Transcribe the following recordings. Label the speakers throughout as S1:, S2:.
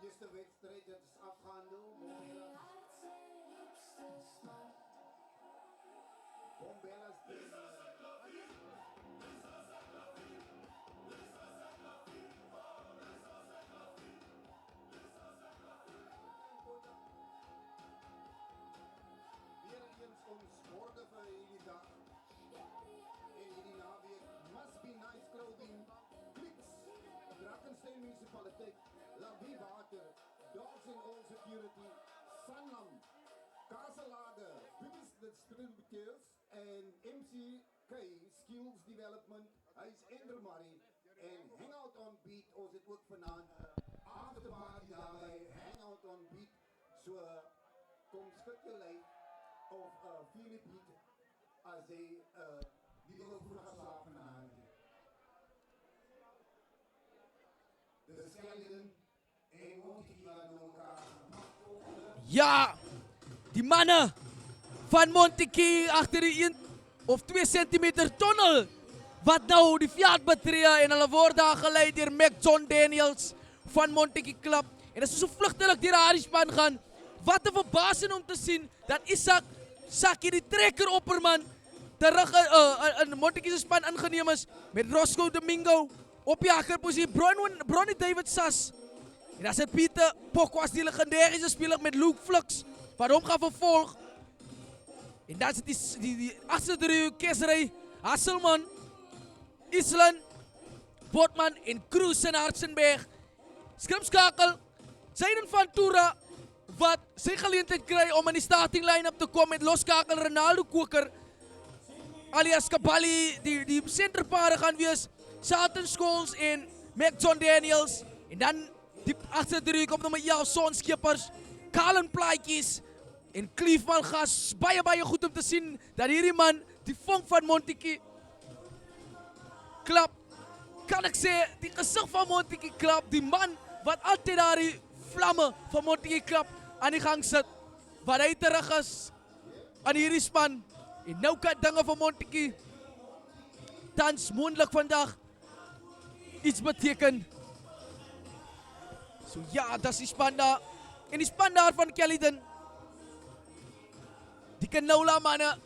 S1: Eerste wedstrijd, het is afgehandeld. Bombelas weer eens ons borde vir hierdie dag. En hierdie naweek must be nice clothing. Kliks, Drakensberg municipaliteit, Lavie Water, Dogs and All Security, Sanlam, Kaselage, Biggest Distributeurs en MCK Skills Development, hy's Andrew Murray en Hangout on Beat, ons het ook vanaand afterparty daarby, Hangout on Beat, so kom skud jou lyf of feel die beat as jy die wil vroeg gaan slaap vanaand. De Skeleton en Monty aan elkaar.
S2: Ja, die mannen van Montikie achter die 1 of 2 centimeter tunnel. Wat nou die Fiat betree en hulle word daar geleid deur Mac John Daniels van Montikie Club. En as so vlugtelik deur die Harriespan gaan, wat 'n verbasing om te sien dat Isak Sakkie die trekker opperman terug in Montikie se span ingeneem is met Roscoe Domingo op die agterposisie, Bronnie David Sas. En dan sit Pieter Pokwas, die legendarische speler met Luke Flux, wat hom gaan vervolg. En dan zit die achterste driehoek, Kesrey, Hasselman, Island, Botman en Kroes en Hartzenberg. Skrimskakel, Zayden van Toura, wat sy geleentheid kry om in die starting line-up te kom met loskakel Ronaldo Koker, alias Kabali, die centerpare gaan wees, Satan Scholes en Mac John Daniels. En dan die agterste driehoek op nommer 11, Sonskippers, Kalen Plaatjies en Cliff Malgas. Baie goed om te sien dat hierdie man, die vonk van Montikie Club, kan ek sê, die gesig van Montikie Club, die man wat altyd daar die vlamme van Montikie Club aan die gang sit, wat hy terug is aan hierdie span. En nou kan dinge van Montikie tans moontlik vandag iets beteken. So ja, dat is die span daar. En die span daar van Caledon. Die Canola manne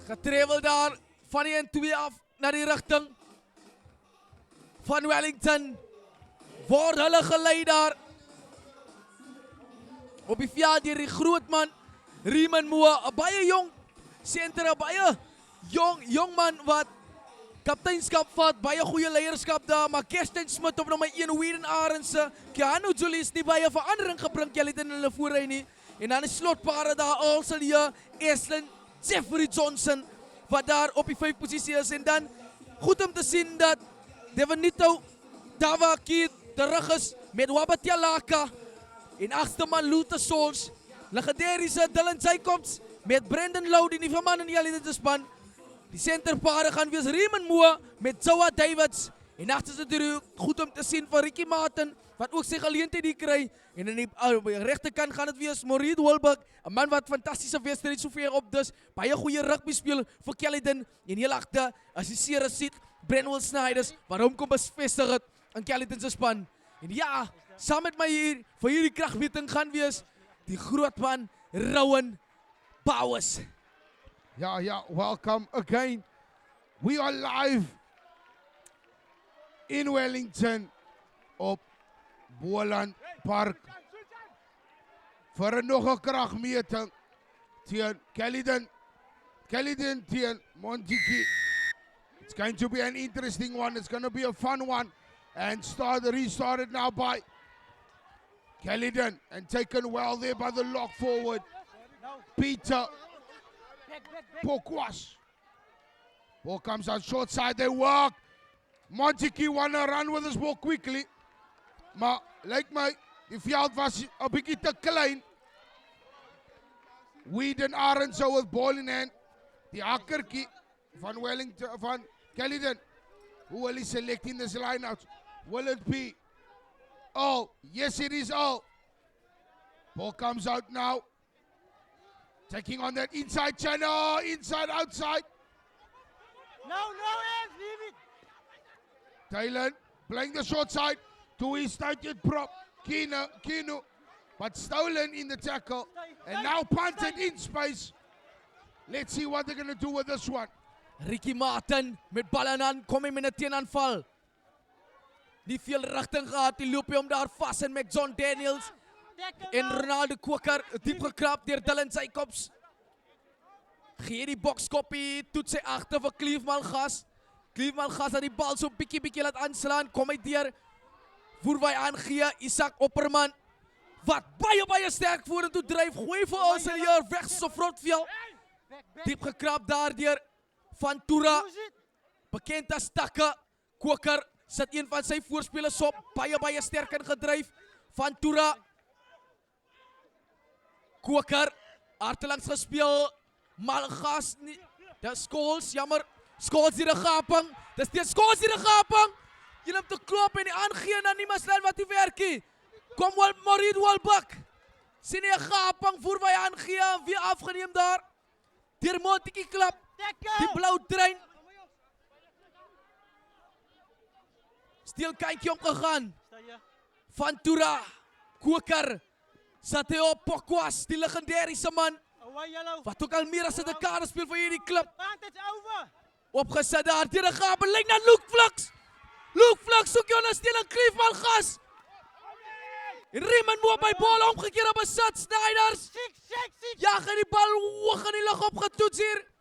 S2: getravel daar van die N2 af na die rigting van Wellington. Word hulle gelei daar op die veld deur die groot man Riemann Moa, 'n baie jong senter, 'n baie jong man wat kapteinskap vat, baie goeie leierskap daar, maar Kirsten Smit op nommer 1, Whedon Arendse, Keanu Julius nie baie verandering gebring, jy het in hulle voorry nie. En dan die slotpare daar, Alsalia, Eslin, Jeffrey Johnson, wat daar op die 5 posisie is. En dan goed om te sien dat Devanito Davaki terug is met Wabatialaka en agste man Luther Souls, legendarische Dylan Jacobs met Brendan Lowe, die nuwe man in die Allied span. Die centerpare gaan wees Riemann Moa met Joa Davids. En agterste driehoek, goed om te sien van Ricky Martin, wat ook sy geleentheid hier kry. En aan die regterkant gaan het wees Maurice Holberg, 'n man wat fantastische wedstrijd sover op dus. Baie goeie rugby speel vir Caledon. En heel agter, as die seere siet, Brenwell Snyders, waarom kom bevestig het in Caledon se span. En ja, saam met my hier, vir hierdie kragmeting gaan wees, die groot man, Rowan Bowers.
S3: Yeah, welcome again. We are live in Wellington op Boland Park vir nog 'n kragmeting teen Caledon teen Montikie. It's going to be an interesting one. It's going to be a fun one. And restarted now by Caledon and taken well there by the lock forward, Peter Pokwas. Ball comes out short side, they work. Montikie want to run with this ball quickly. Maar lyk my, die veld was 'n bietjie te klein. Whedon Arendse with ball in hand. Die hakkertjie van Wellington, van Caledon. Who will he select in this line-out? Will it be All? Yes, it is All. Ball comes out now. Taking on that inside channel, inside, outside.
S4: No, hands, leave it.
S3: Thailand playing the short side to his started prop. Kino, but stolen in the tackle. And now punted in space. Let's see what they're going to do with this one.
S2: Ricky Martin met bal in hand, kom hy met 'n teenaanval. Nie veel rigting gehad, die loop hy om daar vas en met John Daniels en Ronaldo Koker diep gekrap deur Dylan Jacobs. Gee die bokskoppie, toets sy agter vir Cleveland Gas. Cleveland Gas het die bal so bietjie laat aanslaan, kom hy deur. Voorwy aangee, Isak Opperman wat baie sterk vorentoe dryf, gooi vir Alselier weg so Frontfield. Diep gekrap daardeur van Tura, bekend as Takke. Koker sit een van sy voorspelers op, baie sterk ingedryf. Van Tura. Koker, hartelangs gespeel, Malgas, dis Scholes, jammer. Scholes die gaping, dis die Scholes die gaping. Jy om te klop en die aangee na Nimas Lyn wat die werkie. Kom wel Maurice Walbak. Sien jy 'n gaping voor wy aangee en weer afgeneem daar. Deur Montetjie klap. Die blou trein. Stil kykie omgegaan. Van Tura. Koker. Sat hy op Pokwas, die legendariese man. Wat ook al meer as 'n dekade speel vir hierdie klub. Opgesit daar deur 'n gaping lyk na Luke Flux. Luke Flux soek jy ondersteuning Cleveland Gas. En Raymond Moore by bal omgekeer op besit. Snyders. Jag in die bal hoog in die lug opgetoets hier.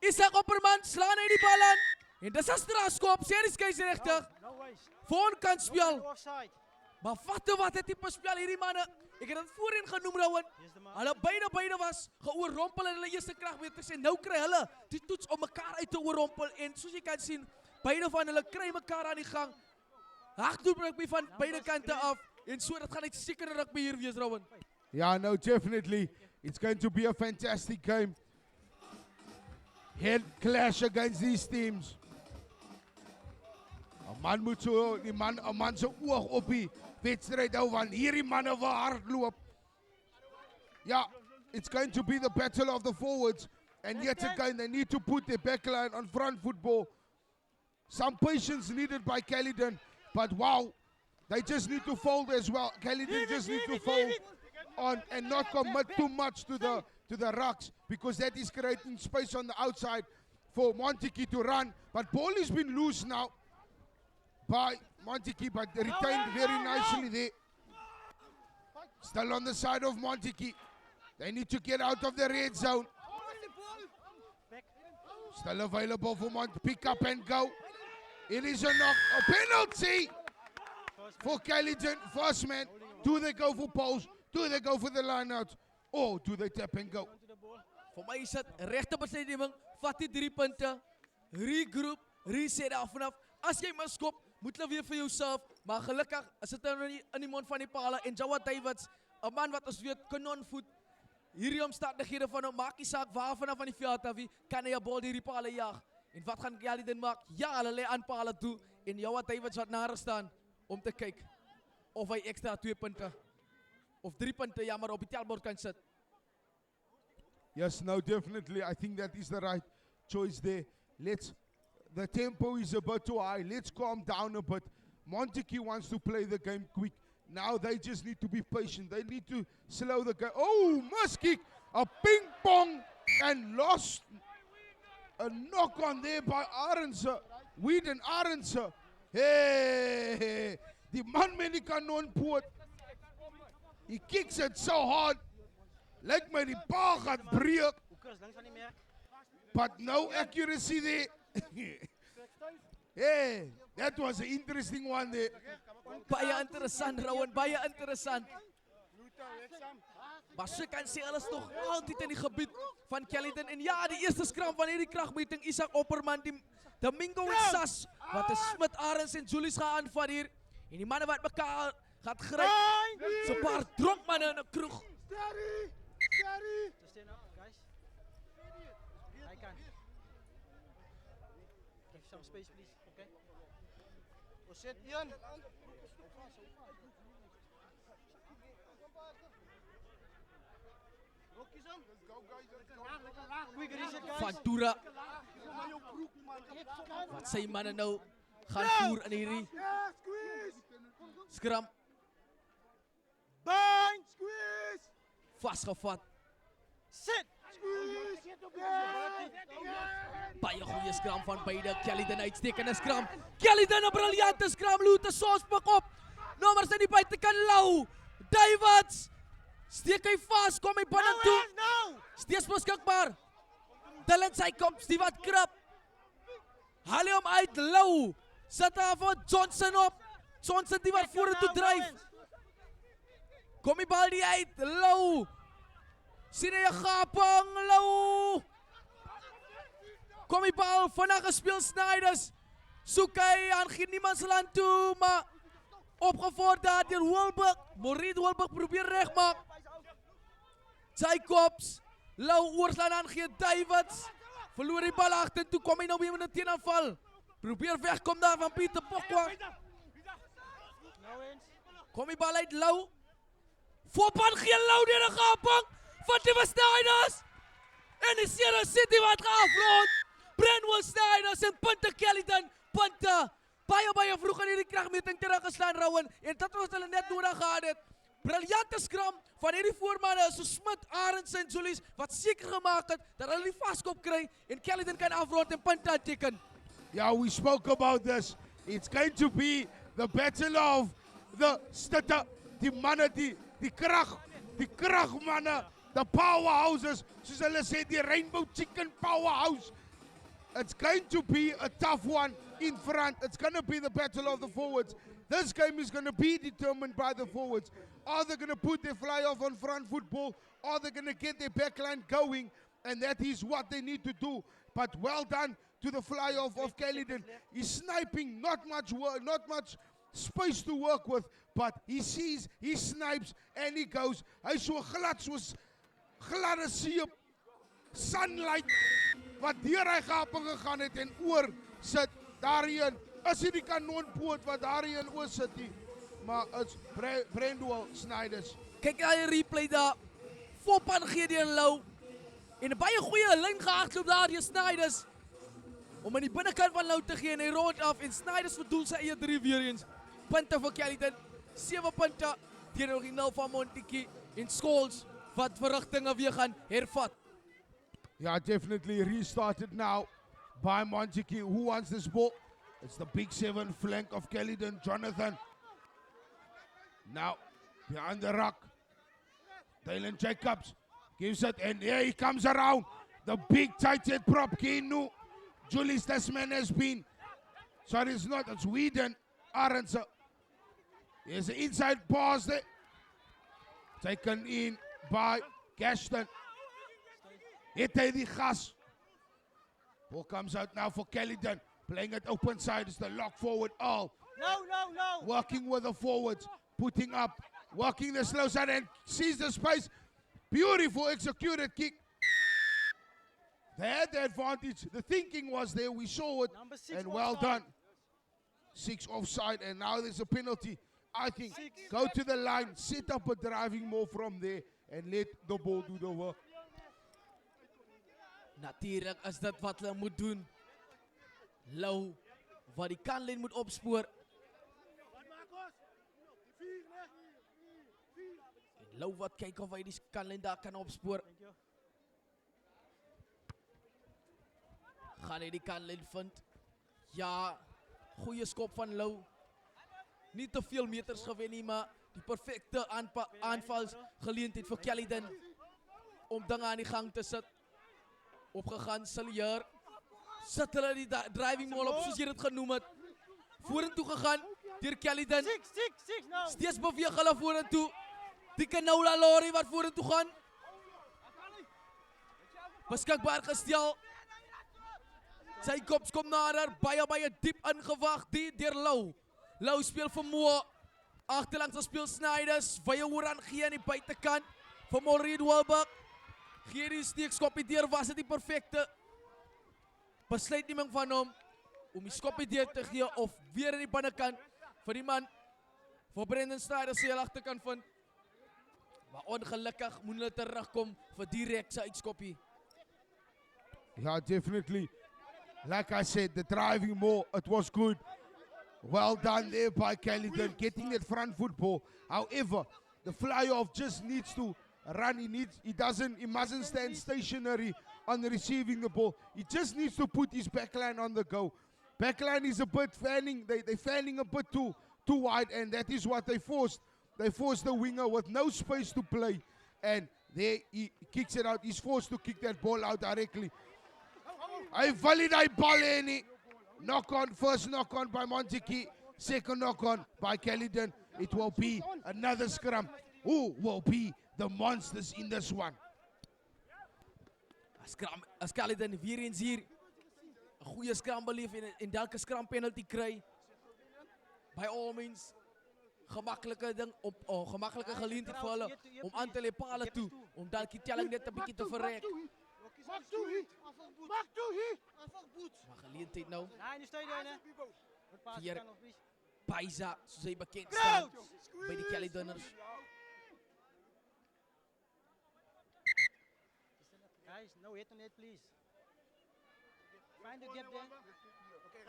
S2: Isak Opperman slaan hy die bal aan. En dis 'n strafskop, sê die skeieregter. Voorkant speel. Maar wat het tipe speel hierdie manne? Ek het dit voorheen genoem Rowan. Hulle beide was geoorrompel in hulle eerste kragmeters en nou kry hulle die toets om mekaar uit te oorrompel en soos jy kan sien, beide van hulle kry mekaar aan die gang. Hagdoel rugby van beide kante af en so dit gaan net seker rugby hier wees Rowan.
S3: Yeah, no, definitely. It's going to be a fantastic game. Head clash against these teams. 'n Man moet so, 'n man se oog op die wedstryd hou want hierdie manne wil hardloop. Yeah, it's going to be the battle of the forwards. And yet again, they need to put their backline on front football. Some patience needed by Caledon, but wow, they just need to fold as well. Caledon just need to fold on and not commit too much to the rucks because that is creating space on the outside for Montetjie to run. But ball has been loose now by Montetjie, but retained very nicely there. Still on the side of Montetjie. They need to get out of the red zone. Still available for pick up and go. It is a penalty for Caledon. First man, do they go for post? Do they go for the line out? Or do they tap and go?
S2: Vir my is dit regte besluitneming, vat die 3 punte, regroup, reset af vanaf. As jy miskop, moet jy weer vir jouself, maar gelukkig is dit nou nie in die mond van die pale en Jawad Davids, 'n man wat ons weet kanonvoet. Hierdie omstandighede van hom maak nie saak waar vanaf van die veld af wie kan hy 'n bal hierdie pale jag. En wat gaan Caledon maak? Ja, hulle lê aan pale toe en Jawad Davids wat nader staan om te kyk of hy ekstra 2 punte of 3 punte jammer op die tellbord kan sit.
S3: Yes, no, definitely. I think that is the right choice there. The tempo is a bit too high. Let's calm down a bit. Montetjie wants to play the game quick. Now they just need to be patient. They need to slow the game. Oh, must kick. A ping pong and lost. A knock on there by Arendse. Whedon Arendse. Hey, the man met die kanonpoot. He kicks it so hard. Lyk my die bal gaan breek. But no accuracy there. Hey, that was an interesting one there.
S2: Baie interessant Rowan, baie interessant. Maar sy kan sê hulle is nog altyd in die gebied van Caledon en ja, die eerste skram van hierdie kragmeting Isak Opperman, die Domingo en Sas wat 'n Smit Arends en Julius gaan aanvat hier en die manne wat mekaar gaan gryp. So 'n paar dronk manne in 'n kroeg.
S4: Some space, please. Okay. We'll sit Ian.
S2: Van Tura. Wat sy manne nou gaan voer in hierdie skram. Vasgevat.
S4: Sit.
S2: Baie goeie scrum van beide. Caledon uitstekende scrum. Caledon 'n briljante scrum. Lute Sos pik op. Nommers aan die buitekant Lou. Davids. Steek hy vas, kom hy binne toe.
S4: No.
S2: Steeds beskikbaar. Dylan sy kom, Stewart krap. Haal hom uit, Lou. Sit daar vir Johnson op. Johnson die wat vorentoe dryf. Kom die bal die uit, Lou. Sien hy 'n gaping, Lou. Kom die bal, vinnig gespeel Snyders. Soek hy aan geen niemand se land toe, maar opgevorder deur Holberg. Maurice Holberg probeer regmaak. Jacobs, Lou oorslaan aan gee Davids. Verloor die bal agter toe, kom hy nou weer met 'n teenaanval. Probeer wegkom daar van Pieter Pokwa.
S4: No eens.
S2: Kom die bal uit Lou. Voorpan gee Lou deur 'n gaping van die Snyders. En die Sierra City wat afrond. Brenwell Snyders en punte Caledon, punte. Baie vroeg in hierdie kragmeting teruggeslaan Rowan en dit was hulle net nodig gehad het. Briljante scrum van hierdie voormanne so Smit, Arends en Julius wat seker gemaak het dat hulle die vaskop kry en Caledon kan afrond en punte aanteken.
S3: Yeah, we spoke about this. It's going to be the battle of the stutter, the manne, the krag manne, the powerhouses. Soos hulle sê, die Rainbow Chicken powerhouse. It's going to be a tough one in front. It's going to be the battle of the forwards. This game is going to be determined by the forwards. Are they going to put their fly off on front football? Are they going to get their backline going? And that is what they need to do. But well done to the fly off of Caledon. He's sniping, not much space to work with, but he sees, he snipes, and he goes. Hy so glad soos gladde see op sunlight wat deur hy gaping gegaan het en oor sit daarin. Is hy die kanonpoot wat daarin oor sit nie, maar it's Brenwell Snyders.
S2: Kyk na die replay daar. Voorpan gee die Lou. En 'n baie goeie lyn gehardloop daar deur Snyders. Om aan die binnekant van Lou te gee en hy rond af en Snyders verdoel sy eie 3 weer eens. Punte vir Caledon. 7 punte teenoor die 0 van Montetjie en Scholes wat verrigtinge weer gaan hervat.
S3: Yeah, definitely restarted now by Montetjie. Who wants this ball? It's the big 7 flank of Caledon, Jonathan. Now, behind the rock, Dylan Jacobs gives it, and here he comes around. The big tight head prop, Kenu. Julius, this man has been, sorry, it's not, it's Whedon, Arends. There's an inside pass there. Taken in by Gaston. Het hy die gas. Ball comes out now for Caledon. Playing it open side, it's the lock forward. Oh,
S4: No.
S3: working with the forwards, putting up, working the slow side and sees the space. Beautiful executed kick. They had the advantage. The thinking was there. We saw it.
S4: Number 6
S3: And well
S4: offside.
S3: done. 6 offside. And now there's a penalty. I think go to the line, set up a driving more from there, and let the ball do the work.
S2: Natuurlijk is dit wat hulle moet doen. Lou wat die kantlyn moet opspoor. En Lou wat kyk of hy die kantlyn daar kan opspoor. Gaan hy die kantlyn vind? Ja, goeie skop van Lou. Nie te veel meters gewen nie, maar die perfekte aanvalsgeleentheid vir Caledon om dinge aan die gang te sit. Opgegaan, Sillier. Sit hulle die driving mall op, soos jy dit genoem het. Vorentoe gegaan, deur Caledon.
S4: 6 no.
S2: Steeds beweeg hulle vorentoe. Die Canola Lorry wat vorentoe gaan. Beskikbaar gestel. Jacobs kom nader, baie diep ingewag, die deur Lou. Lou speel vir Moa. Agterlangs speel Snyders. Wye oor aan gee aan die buitekant. Vir Maurice Holberg. Gee die steekskoppie deur, was dit die perfekte besluitneming van hom om die skoppie deur te gee of weer in die binnekant vir die man vir Brendan Snyders se agter kan vind. Maar ongelukkig moet hulle terugkom vir direk sy uitskoppie.
S3: Yeah, definitely. Like I said, the driving more, it was good. Well done there by Caledon, getting that front football. However, the fly-off just needs to run. He mustn't stand stationary on receiving the ball. He just needs to put his backline on the go. Backline is a bit fanning. They're fanning a bit too wide, and that is what they forced. They forced the winger with no space to play, and there he kicks it out. He's forced to kick that ball out directly. Hy volley daai bal in. Knock on, first knock on by Monticky, second knock on by Caledon. It will be another scrum. Who will be the monsters in this one?
S2: As Caledon weer eens hier een goede scrum beleef en elke scrum penalty kry. By all means, gemakkelijke geleentheid vir hulle om aan te lê pale toe, om dalk die telling net 'n bietjie te verrek. Maar geleentheid nou. Hier Paisa, soos hy bekend staan by die Caledoners.
S4: Guys, no hit on it, please. Find the gap there.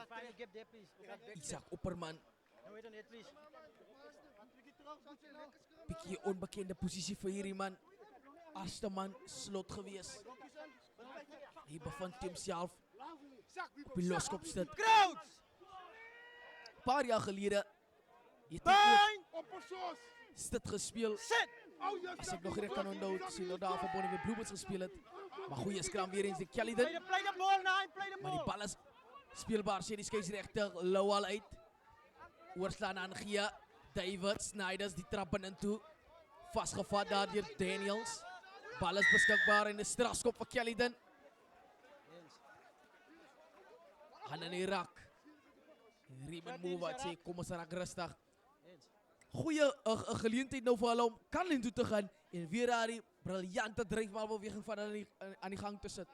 S4: Find the gap there, please.
S2: Isaac Opperman.
S4: No hit on it, please.
S2: Bietjie onbekende posisie vir hierdie man. Eerste man slot gewees. Hy bevind homself op die loskopstad. Paar jaar gelede het hy ook Stid gespeel. As ek nog reg kan onthou, sien nou daar vir Bonnie Bluebirds gespeel het. Maar goeie scrum weer eens die Caledon.
S4: Play the ball, Nine. Play the
S2: Maar die
S4: ball.
S2: bal is speelbaar, sê die skeieregter Lowell uit. Oorslaan aan Gia David Snyders, die trap in toe. Vasgevat daar deur Daniels. Bal is beskikbaar en 'n strafskop vir Caledon. Gaan in die rak. Riemen move wat sê kom ons raak rustig. Goeie geleentheid nou vir hulle om Caledon toe te gaan en weer daar die briljante dryfbalbeweging van hulle aan die gang te sit.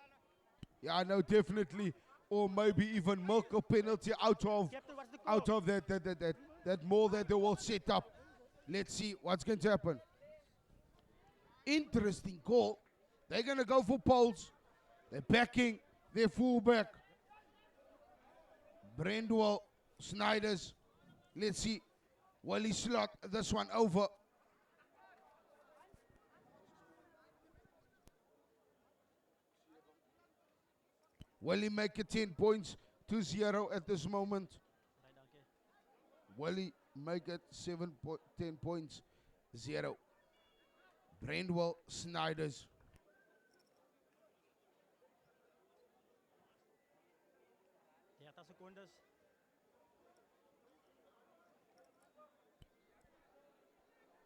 S3: Yeah, no, definitely. Or maybe even milk a penalty out of that more that they will set up. Let's see what's going to happen. Interesting call. They're going to go for poles. They're backing their fullback. Brandwell, Snyders. Let's see. Will he slot this one over? Will he make it 10 points to 0 at this moment? Will he make it 10 points 0? Brandwell, Snyders.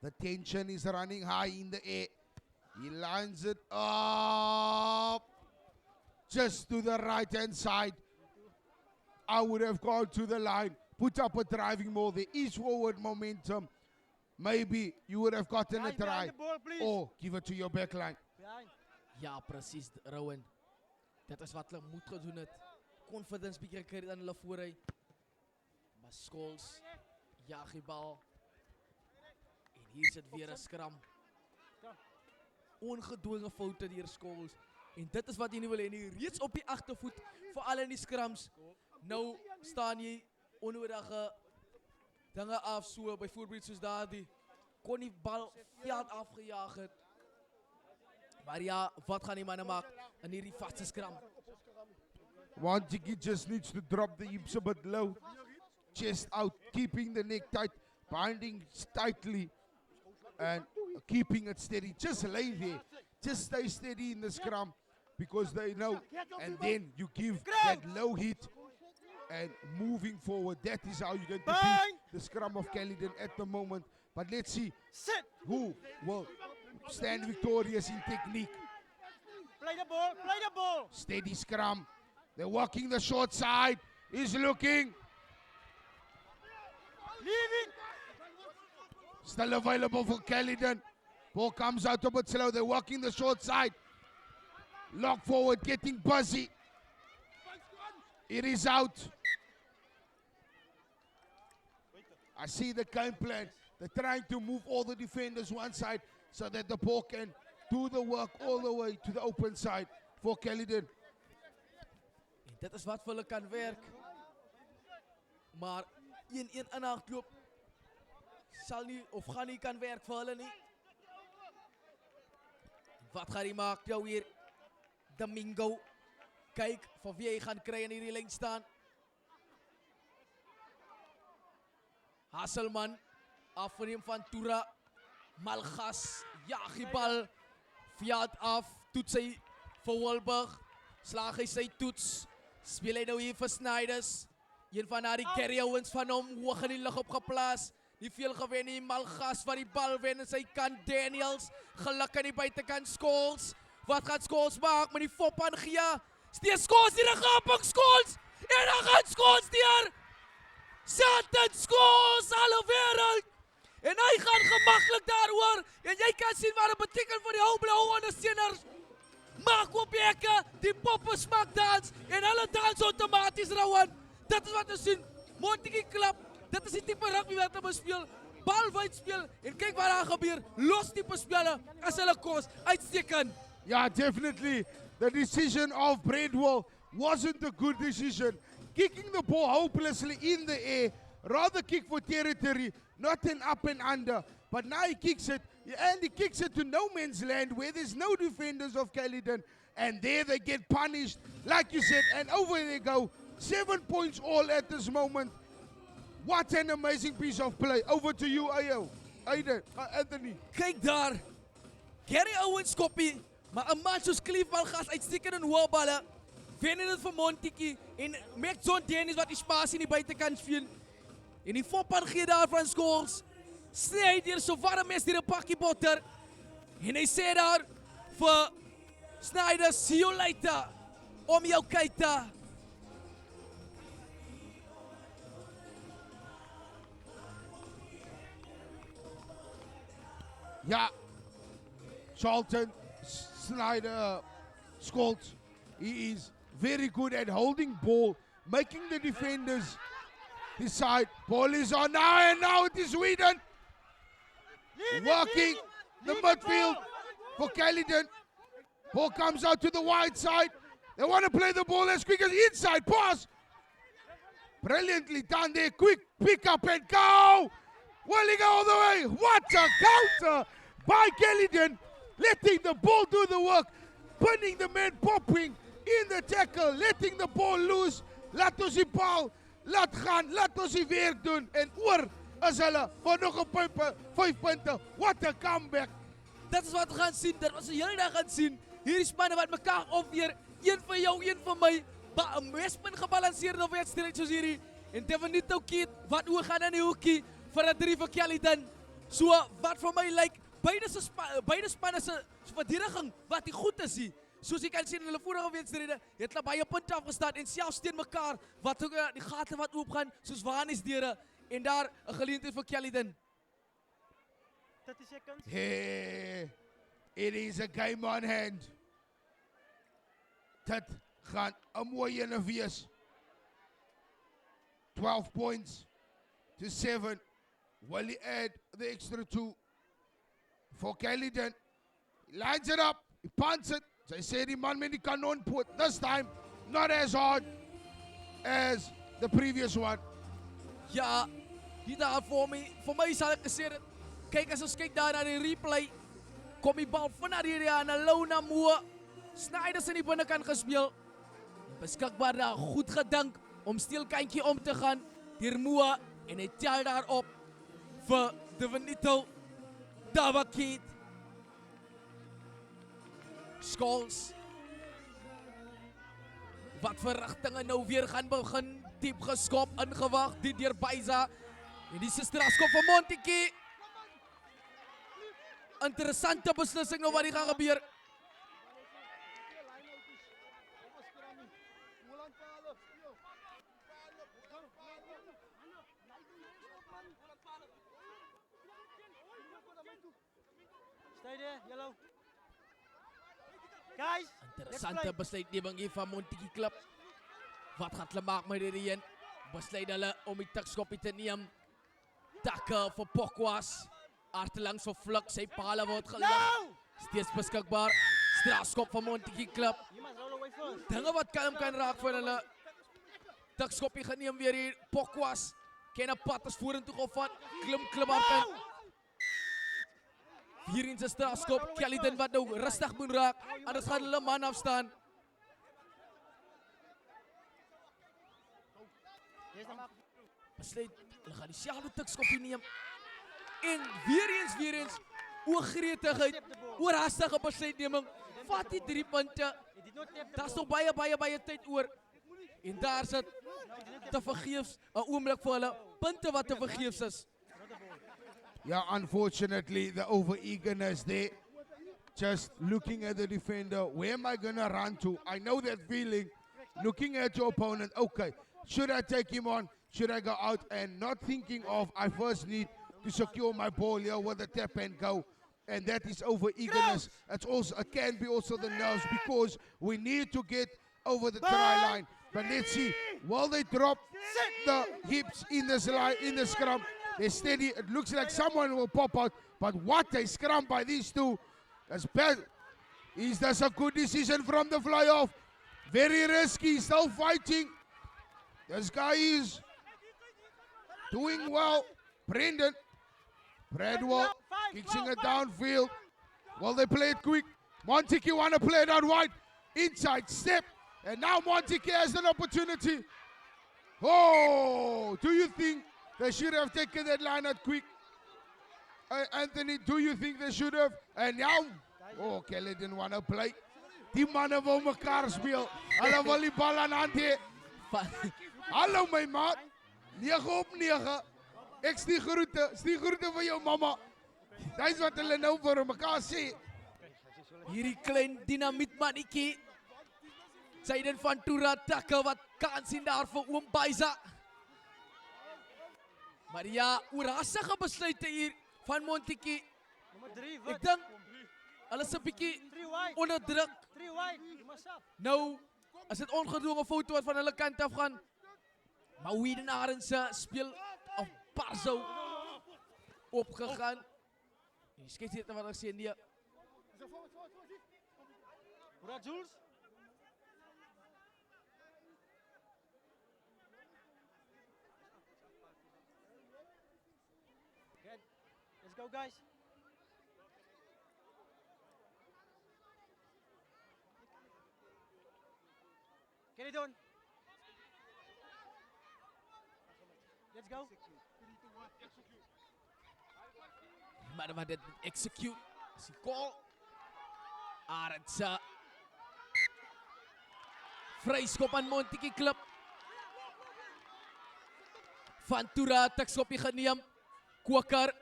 S3: The tension is running high in the air. He lines it up. Just to the right-hand side. I would have gone to the line, put up a driving ball. There is forward momentum. Maybe you would have gotten a try. Or give it to your backline.
S2: Ja, presies, Rowan. Dit is wat hulle moet gedoen het. Confidence bietjie gekry aan hulle vooruit. Maar Scholes jaag die bal. En hier sit weer 'n scrum. Ongedwonge foute deur Scholes. En dit is wat jy nie wil hê nie, reeds op die agtervoet vir al in die scrums. Nou staan jy onnodige dinge af, so byvoorbeeld soos daardie kon die bal veld afgejaag het. Maar ja, wat gaan die manne maak in hierdie vaste scrum?
S3: Wantjie just needs to drop the hips a bit low. Chest out, keeping the neck tight, binding tightly and keeping it steady. Just lay there. Just stay steady in the scrum because they know. And then you give that low hit and moving forward. That is how you're going to beat the scrum of Caledon at the moment. But let's see who will stand victorious in technique.
S4: Play the ball, play the ball.
S3: Steady scrum. They're walking the short side. He's looking.
S4: Leave it.
S3: Still available for Caledon. Ball comes out a bit slow. They're walking the short side. Lock forward, getting buzzy. It is out. I see the game plan. They're trying to move all the defenders one side so that the ball can do the work all the way to the open side for Caledon.
S2: En dit is wat vir hulle kan werk. Maar 1-1 in hardloop sal nie of gaan nie kan werk vir hulle nie. Wat gaan hij maken nou hier? Domingo. Kijk van wie hij gaat krijgen in die lijn staan. Hasselman. Afneem van Toura. Malgas. Jaag die bal. Fiat af. Toets hij voor Wolberg. Slaag hij zijn toets. Speel hij nou hier voor Snijders. Een van die Gary Owens van hom. Hoog in die lucht opgeplaatst. Die veel gewinnen. Malgas van die bal winnen. Zij kan Daniels. Geluk aan die buitenkant Scholes. Wat gaat Scholes maken met die fop aan Gia? Steeds Scholes die er gaat. Scholes. En dan gaat Scholes hier. Zet het Scholes. Alle wereld. En hij gaat gemakkelijk daar hoor. En jij kan zien wat het betekent voor die hoogblauwe ondersteuners. Maak op hekken. Die poppen smaakdans. En alle dans automatisch rouwen. Dat is wat we zien. Montiki klap. Dat is die type rugby wat we spelen. Balwijd spelen. En kijk wat er gebeurt. Los type spelen. Als hulle koos. Uitstekend.
S3: Yeah, definitely. The decision of Braidwell wasn't a good decision. Kicking the ball hopelessly in the air. Rather kick for territory, not an up and under. But now he kicks it, and he kicks it to no man's land where there's no defenders of Caledon. And there they get punished, like you said, and over they go. 7 points all at this moment. What an amazing piece of play. Over to you, Anthony.
S2: Kijk daar. Gary Owens koppie. Maar een man zoals Cliff Malgas uitstekend in hoge ballen. Vinden het voor Montiki. En maakt zo'n Dennis wat die spaas in die buitenkant viel. En die foppan gee daar van Scholes. Snijd hier zo warm is hier een pakje boter. En hij zei daar voor Snijders, see you later. Om jou kijken.
S3: Yeah. Charlton, Snyder, Scholes. He is very good at holding ball, making the defenders decide. Ball is on now, and now it is Sweden. Working the midfield for Caledon. Ball comes out to the wide side. They want to play the ball as quick as inside. Pass. Brilliantly done there. Quick pick up and go. Welling all the way. What a counter by Caledon. Letting the ball do the work. Pinning the man, popping in the tackle. Letting the ball loose. Laat ons die bal laat gaan. Laat ons die werk doen. En oor is hulle voor nog een 5 punten. What a comeback.
S2: Dat is wat we gaan zien. Dat was we hele dag gaan zien. Hier is mannen wat elkaar opweer. Eén van jou, één van mij. Een meesmin gebalanceerde wedstrijd zoals hierdie. En Devin niet ook kiet. Wat hoe gaan in die hoekie. Voor het 3 van Caledon. So wat voor mij lijkt. Beide spannen zijn verdediging. Wat die goed is hier. Zoals je kan zien in de vorige wedstrijden. Het laat baie punten afgestaan. En zelfs tegen elkaar. Wat ook die gaten wat opgaan. Zoals Wanisderen. En daar een geleentheid voor Caledon.
S4: 30 seconds.
S3: Hey, it is a game on hand. Dat gaan een mooie ene wees. 12 points to 7. Will he add the extra 2 for Caledon? He lines it up. He punts it. They say die man met die kanon put. This time, not as hard as the previous one.
S2: Ja, hier daar voor mij zal ik gezegd. Kijk, als we kijken daar naar de replay. Kom die bal vanuit hier naar Lona Moe. Snijders in die binnenkant gespeeld. Beschikbaar daar, goed gedank om stilkantje om te gaan. Hier Moe en hij tel daarop voor de Benito. Dawakiet. Scholes. Wat verrichtingen nou weer gaan begin. Diep geskop, ingewacht, die deur Baiza. En die strafskop van Montiki. Interessante beslissing nou wat die gaan gebeur.
S4: Stay there, yellow. Guys,
S2: Interessante besluitneming hier van Montiki Club. Wat gaat hulle maak met hierdie een? Besluit hulle om die tikskopie te neem. Takke vir Pokwas. Artelangs vir Fluk, sy pale word gelag. Steeds beskikbaar. Strafskop van Montiki Club.
S4: you must roll away first.
S2: Dinge wat kalm kan raak van hulle. Tikskopie geneem weer hier. Pokwas. Ken 'n pad as vorentoe gevat. Klim aan. Weer eens 'n strafskop. Caledon wat nou rustig moet raak. Anders gaan hulle man afstaan.
S4: Dis dan maar.
S2: Besluit, hulle gaan dieselfde tikskopie neem. En weer eens, oorgretigheid, oorhaastige besluitneming. Vat die 3 punte.
S4: He did not tap the
S2: Daar's
S4: ball.
S2: nog baie tyd oor. En daar sit te vergeefs 'n oomblik vir hulle. Punte wat te vergeefs is.
S3: Yeah, unfortunately, the over-eagerness there. Just looking at the defender, where am I going to run to? I know that feeling. Looking at your opponent, okay, should I take him on? Should I go out? And not thinking of, I first need to secure my ball here with a tap and go. And that is over-eagerness. It can be also the nerves because we need to get over the try line. But let's see, will they drop the hips in the scrum? They're steady. It looks like someone will pop out. But what a scrum by these two. That's bad. Is this a good decision from the fly-off? Very risky, still fighting. This guy is doing well. Brendan. Bradwell kicking it downfield. Will they play it quick? Montique want to play it out wide. Inside step. And now Montique has an opportunity. Oh, do you think they should have taken that line out quick? Anthony, do you think they should have? And now, oh, Kelly didn't want to play. Die mannen wil mekaar speel. Hulle wil die bal aan hand hê. Hallo my maat. 9 op 9. Ek stuur groete vir jou mamma. Dis wat hulle nou vir mekaar sê.
S2: Hierdie klein dinamiet mannetjie. Jaden van Toera tackle wat kans sien daar vir oom Baisa. Maar ja, oorhaastige besluite hier van Montique.
S4: Nummer 3,
S2: Ek
S4: wat?
S2: dink hulle is 'n bietjie
S4: 3 wide.
S2: onder druk.
S4: 3 wide. You must up.
S2: Nou, as dit ongedwonge foto wat van hulle kant af gaan. Maar Whedon Arendse speel op Barzo opgegaan. Die skeieter wat ek sê nee.
S4: Brad Jules. Good. Let's go, guys. Get it done. Let's go.
S2: Maar dit execute. Is die call. Arendse. Vryskop aan Montique Klip. Van Toera tikskopie geneem. Koker.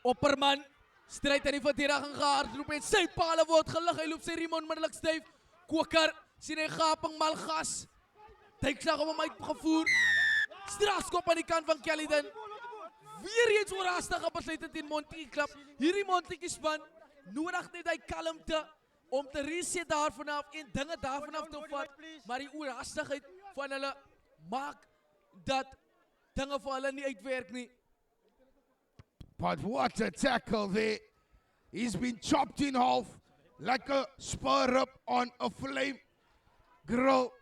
S2: Opperman. Stryd aan die verdediging gehardloop en sy pale word gelig. Hy loop sy riem onmiddellik styf. Koker. Sien hy gaping Malgas. Duikslag op hom uitgevoer. Strafskop aan die kant van Caledon. Weer eens oorhaastige besluite teen Montique Klip. Hierdie Montique span nodig net hy kalmte om te reset daarvan af en dinge daarvan af te vat. Maar die oorhaastigheid van hulle maak dat dinge vir hulle nie uitwerk nie.
S3: But what a tackle there. He's been chopped in half like a spur up on a flame grill.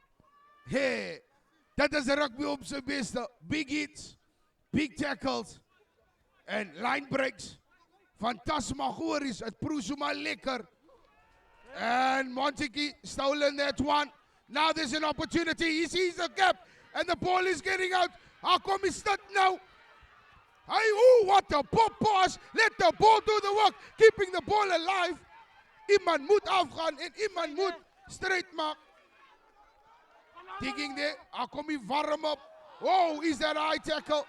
S3: Hey, dat is rugby op zijn beste. Big hits, big tackles en line breaks. Fantasmagorisch, het proeft zomaar lekker. And Montique stolen that one. Now there's an opportunity. He sees the gap and the ball is getting out. How come he's stuck now? Hey, ooh, what a pop pass. Let the ball do the work. Keeping the ball alive. Iemand moet afgaan en iemand moet straight maken. Digging there. How come he warm up? Oh, is that a high tackle?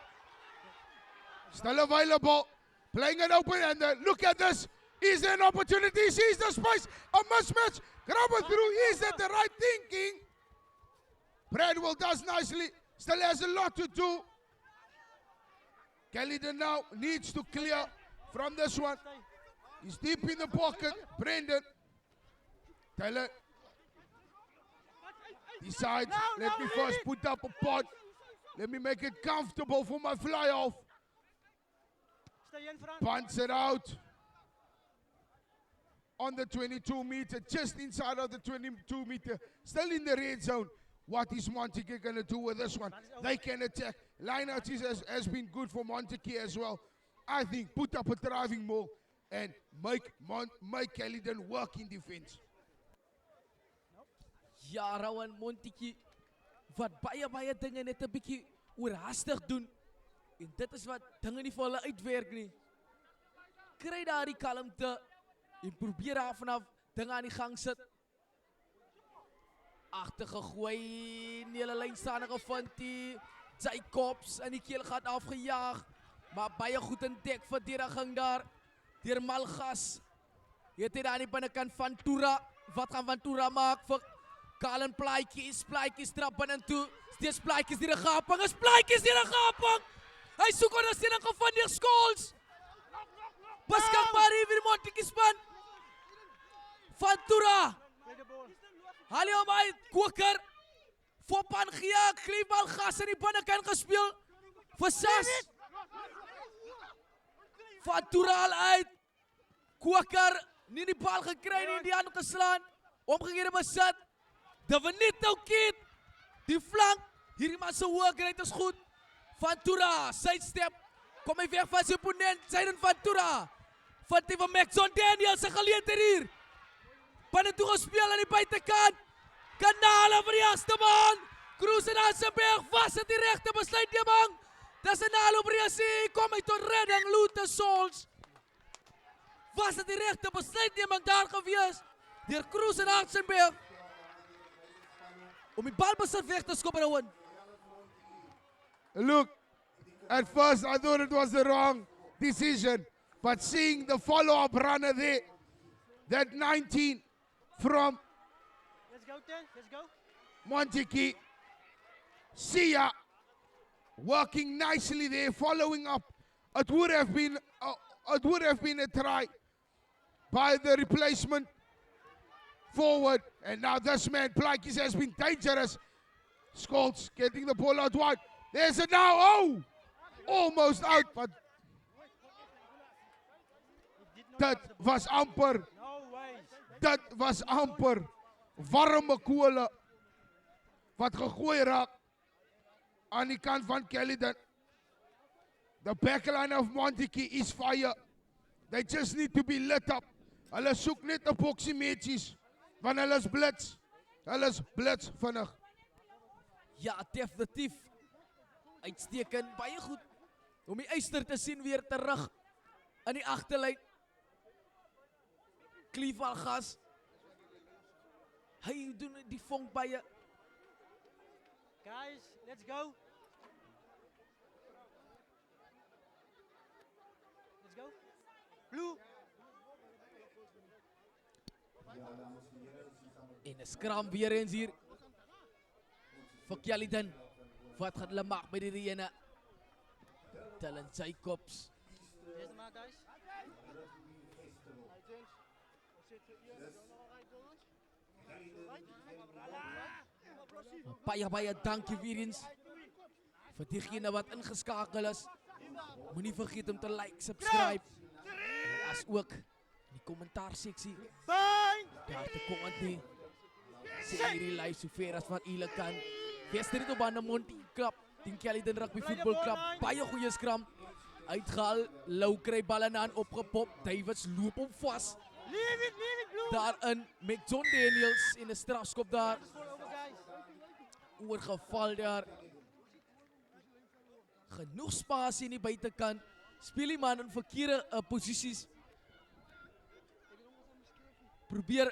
S3: Still available. Playing it open and look at this. Is there an opportunity? Sees the space. A mismatch. Grab it through. Is that the right thinking? Bradwell does nicely. Still has a lot to do. Caledon now needs to clear from this one. He's deep in the pocket. Brendan. Taylor decides, let me first put up a pot. Let me make it comfortable for my fly off.
S4: Stay in front.
S3: Punts it out on the 22 meter, just inside of the 22 meter, still in the red zone. What is Montique going to do with this one? They can attack. Lineout has been good for Montique as well. I think put up a driving ball. and make Caledon work in defense.
S2: Ja, Rowan Montetjie, wat baie dinge net 'n bietjie oorhaastig doen. En dit is wat dinge nie vir hulle uitwerk nie. Kry daar die kalmte en probeer daar vanaf dinge aan die gang sit. Agtergegooi, nie hulle lyn staan gevind die Jacobs in die keelgat afgejaag. Maar baie goed in dek verdediging daar. Deur Malgas. Het hy daar aan die binnekant van Tura. Wat gaan Van Tura maak vir Kalen Plaatjies? Plaatjies trap binnentoe. Steeds Plaatjies deur 'n gaping. Is Plaatjies deur 'n gaping. Hy soek ondersteuning gevind deur Scholes. Beskikbaar hier vir die Montetjie span. Van Tura.
S4: Play the ball.
S2: Haal hom uit, Koker. Fopan Gia, Kliebal gas in die binnekant gespeel. Vir Sas. Van Tura uit. Koker, nie die bal gekry nie, die hand geslaan. Omgekeerde besit. De Benito Kid. Die flank. Hierdie man se hoogheid is goed. Van Tura, sidestep. Kom hy weg van sy opponent. Zayden Van Tura. Van die van Maxon Daniels se geleentheid hier. Binnentoe gespeel aan die buitekant. Kanale vir die agterman. Cruz en Hansenberg vas at die regte besluitneming. Dis 'n Nalo-Bresie. Kom hy tot redding, Luther Souls. Was at die regte besluitneming daar gewees. Deur Cruz en Hansenberg. Om die balbesit weg te skop en win.
S3: Look, at first I thought it was the wrong decision, but seeing the follow-up runner there, that 19 from
S4: Let's go, Ten. Let's go.
S3: Montetjie, Sia, working nicely there, following up. It would have been a try by the replacement forward, and now this man Plaatjies has been dangerous. Scholes getting the ball out wide. There's it now. Oh, almost out, but
S4: He did not
S3: that
S4: touch the ball.
S3: was amper.
S4: No ways.
S3: Dit was amper warme kole wat gegooi raak aan die kant van Caledon. The backline of Montetjie is fire. They just need to be lit up. Hulle soek net 'n boksie metjies want hulle is blits. Hulle is blits vinnig.
S2: Ja, definitief. Uitstekend, baie goed. Om die Eyster te sien weer terug in die agterlyn. Kliefal gas. Hy doen die vonk baie.
S4: Guys, let's go. Let's go. Blue.
S2: En 'n skram weer eens hier. Vir Caledon. Wat gaan hulle maak met die ene? Dylan Jacobs.
S4: Here's the man, guys.
S2: Baie dankie weer eens. Vir diegene wat ingeskakel is. Moenie vergeet om te like, subscribe. En as ook in die kommentaar seksie
S4: Bang!
S2: daar te comment nie. Sê hierdie live so ver as wat julle kan. Wedstrijd op aan de Monty Club. Die Caledon Rugby Football Club. Baie goeie skram. Uitgehaal. Lou kry ballen aan opgepop. Davids loop hom vas.
S4: Leave it, Blue.
S2: Daarin met John Daniels in 'n strafskop daar.
S4: Ball over, guys.
S2: Oorgeval daar. Genoeg spasie in die buitekant. Speel die man in verkeerde posisies. Probeer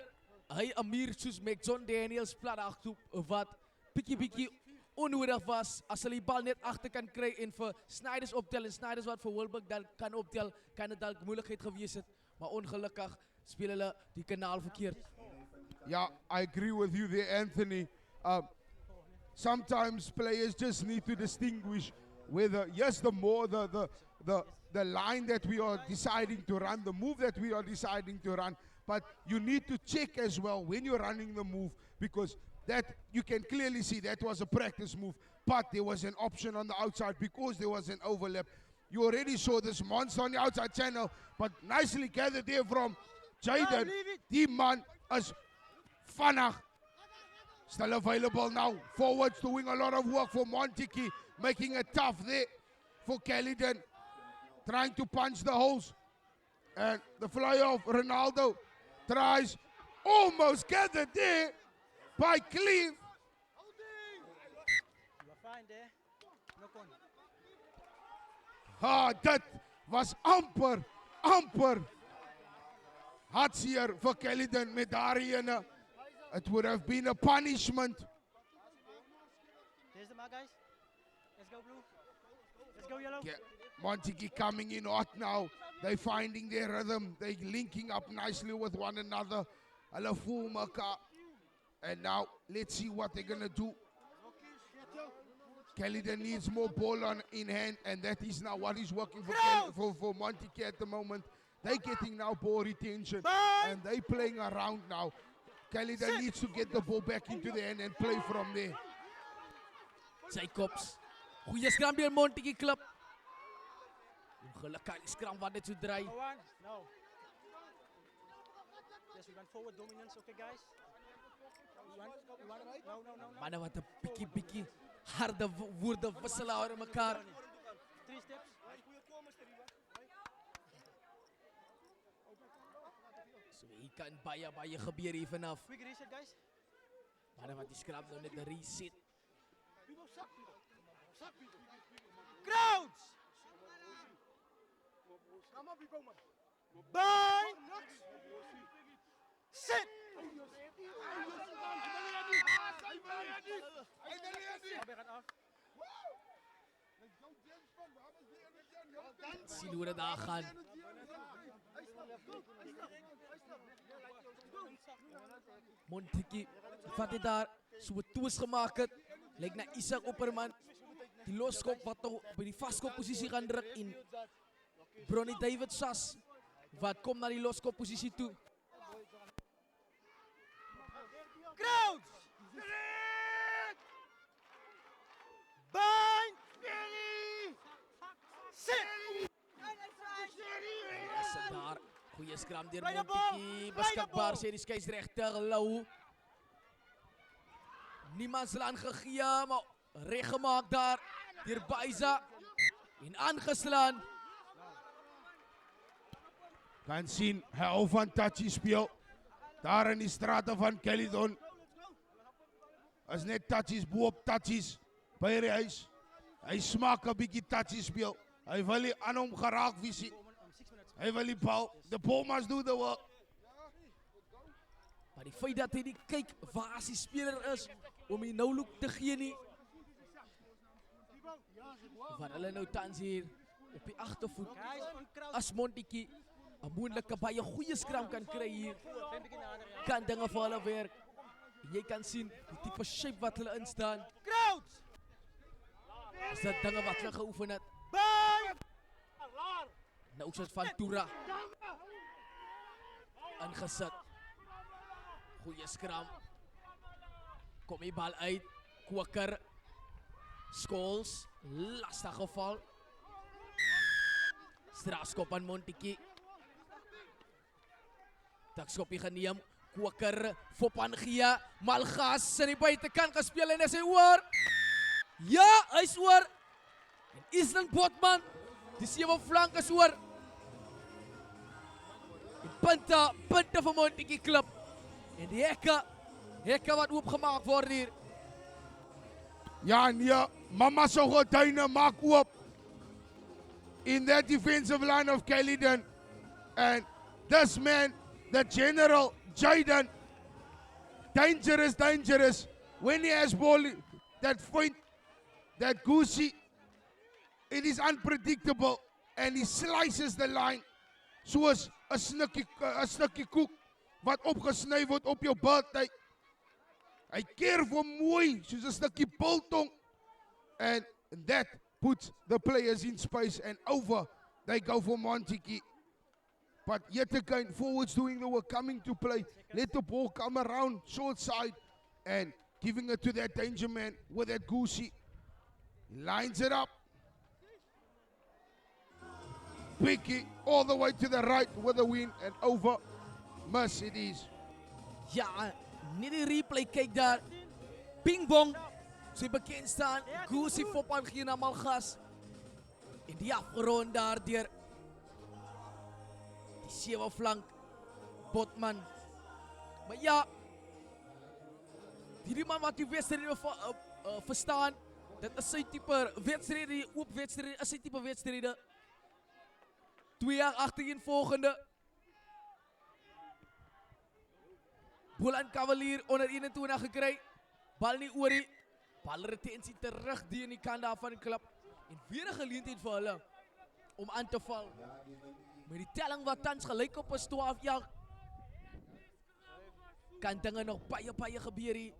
S2: hy Amir soos met John Daniels plat agter wat bietjie onnodig was as hulle die bal net agter kan kry en vir Snyders optel en Snyders wat vir Wilbeck dan kan optel, kan dit dalk moeilikheid gewees het, maar ongelukkig speel hulle die kanaal verkeerd.
S3: Yeah, I agree with you there, Anthony. Sometimes players just need to distinguish whether, yes, the line that we are deciding to run, the move that we are deciding to run, but you need to check as well when you're running the move, because that you can clearly see that was a practice move, but there was an option on the outside because there was an overlap. You already saw this monster on the outside channel, but nicely gathered there from Jayden.
S4: leave it.
S3: Die man is vannig. Still available now. Forwards doing a lot of work for Montetjie, making it tough there for Caledon. Trying to punch the holes. And the fly off, Ronaldo tries, almost gathered there by Cleve.
S4: You are fine there. No con.
S3: Dit was amper hartseer vir Caledon met daardie ene. It would have been a punishment.
S4: There's the mark, guys. Let's go, blue. Let's go, yellow.
S3: Montague coming in hot now. They're finding their rhythm. They're linking up nicely with one another. Hulle voel mekaar. And now, let's see what they're going to do. Caledon needs more ball in hand, and that is now what is working for Montague at the moment. They're getting now ball retention, and they're playing around now. Caledon needs to get the ball back into the hand and play from there.
S2: Jacobs. Goeie scrum deur Montague Club. Ongelukkig die scrum wat dit so draai.
S4: Go on. No. Yes, we went forward dominance, okay, guys? You want no.
S2: Manne wat 'n bietjie harde woorde wissel oor mekaar.
S4: 3 steps.
S2: So hier kan baie gebeur hier vanaf.
S4: Quick reset, guys.
S2: Manne wat die scrum nou net 'n reset.
S4: Crowds! Bind! Sit!
S2: Sien hoe dit daar gaan. Montague vat dit daar so 'n toes gemaak het. Lyk na Isak Opperman. Die loskop wat nou by die vaskop posisie gaan druk in. Bronnie David Sas wat kom na die loskop posisie toe.
S4: Crowds! Bind! Sit!
S2: Is daar goeie scrum deur Montague. Beskikbaar sê die skeieregter Lou. Niemand se aangegee, maar reg gemaak daar deur Baiza en aangeslaan.
S3: Kan sien, hy hou van touchy speel. Daar in die strate van Caledon. As net touchies boop touchies by die huis. Hy smaak 'n bietjie touchy speel. Hy wil nie aan hom geraak visie. Hy wil die bal. The ball must do the work.
S2: Maar die feit dat hy nie kyk waar as die speler is om die nou-look te gee nie. Wat hulle nou tans hier op die agtervoet.
S4: Guys, on crowd.
S2: As Montague 'n moontlike baie goeie scrum kan kry hier,
S4: Klein bietjie nader, ja.
S2: kan dinge vir hulle werk. En jy kan sien die tipe shape wat hulle instaan.
S4: Crowds!
S2: Is dit dinge wat hulle geoefen het.
S4: Bind!
S2: Nou soos van Tura. Ingesit. Goeie scrum. Kom die bal uit. Koker. Scholes. Lastig geval. Strafskop aan Montague. Dakskopie geneem. Koker. Fopan gee. Malgas in die buitekant gespeel en is hy oor. Ja, hy's oor. En Island Botman. Die 7 flank is oor. En punte vir Montague Club. En die hekke wat oopgemaak word hier.
S3: Ja, nee, mama sou gordyne maak oop in that defensive line of Caledon. And this man, the General Jaden, dangerous. When he has ball, that point, that goosey, it is unpredictable. And he slices the line soos 'n stukkie koek wat opgesny word op jou birthday. Hy keer vir mooi soos 'n stukkie biltong. And that puts the players in space and over. They go for Montague. But yet again, forwards doing the work, coming to play. Let the ball come around, short side, and giving it to that danger man with that goosey. He lines it up. Picky all the way to the right with the win and over. Mercedes.
S2: Ja, nie die replay kyk daar. Ping Bong. Sy bekend staan. Goosey Fopan gee na Malgas. En die afgerond daar deur die 7 flank. Botman. Maar ja, die man wat die wedstrijden verstaan, dat is zijn type wedstrijden, oopwedstrijden, is zijn type wedstrijden. 2 jaar achterin volgende. Bolan Cavalier onder 21 gekregen. Bal niet oor. Balretentie terug die in die kant daar van de club. En weer een geleentheid voor hulle om aan te vallen. Met die telling wat thans gelijk op is 12 jaar. Kan dingen nog paie gebeuren hier.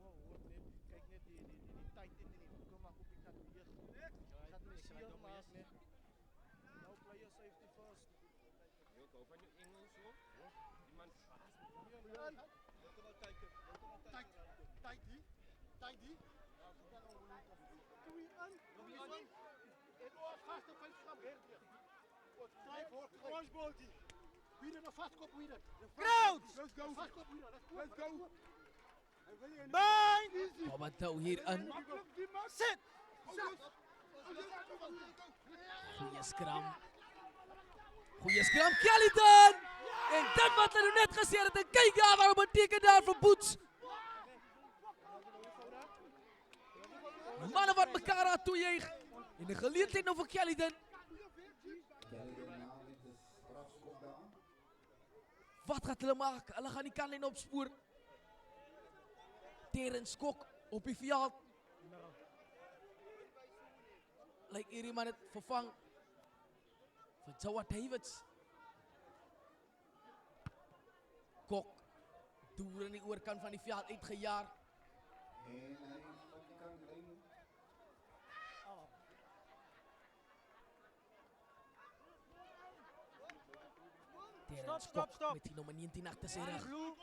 S2: Wat nou hier aan?
S4: Sit!
S2: Goeie scrum. Goeie scrum, Caledon! En dat wat er net gezegd had, en kijk daar waarom het teken daar voor Boets. De mannen wat elkaar aan toejeeg. In de gelegenheid over Caledon. Wat gaat hulle maken? Hulle gaan die kantlijn opspoor. Terence Kok op die veld. Lijkt hier iemand het vervang van Jawad Davids. Kok, door aan die oorkant van die veld uitgejaar. Terence Kok met die nummer 19 achter zijn rug.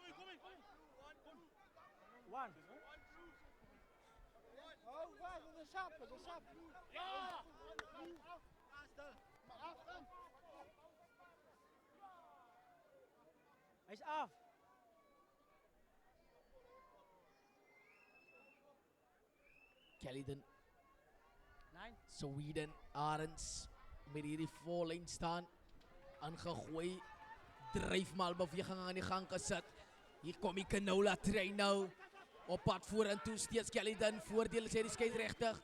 S4: Hij is af.
S2: Caledon. Sweden, Arends. Met hierdie voorlijn staan. Aangegooi. Drijfmalbeweging aan die gang gezet. Hier kom die Canola trein nou. Op pad voor en toe steeds Caledon. Voordeel is hy die scheidsrechter.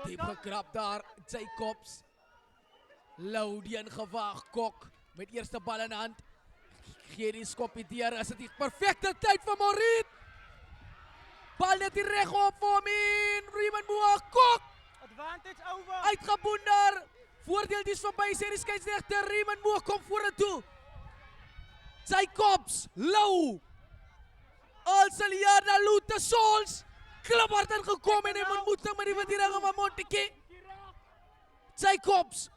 S2: Diep gekrap daar. Jacobs. Laudian gewaagd. Kok met eerste bal in hand. Gee die skopie deur. Is het die perfecte tijd van Mauriet. Bal net die recht op voor hom in. Raymond Moore. Kok.
S4: Advantage over.
S2: Uitgeboen daar. Voordeel is voorbij. Sê die scheidsrechter. Raymond Moore kom vorentoe. Jacobs. Lau. Alsaliana Lute Sols. Klaphard ingekomen en hy ontmoeting met die verdediger van Montetjie. Jacobs.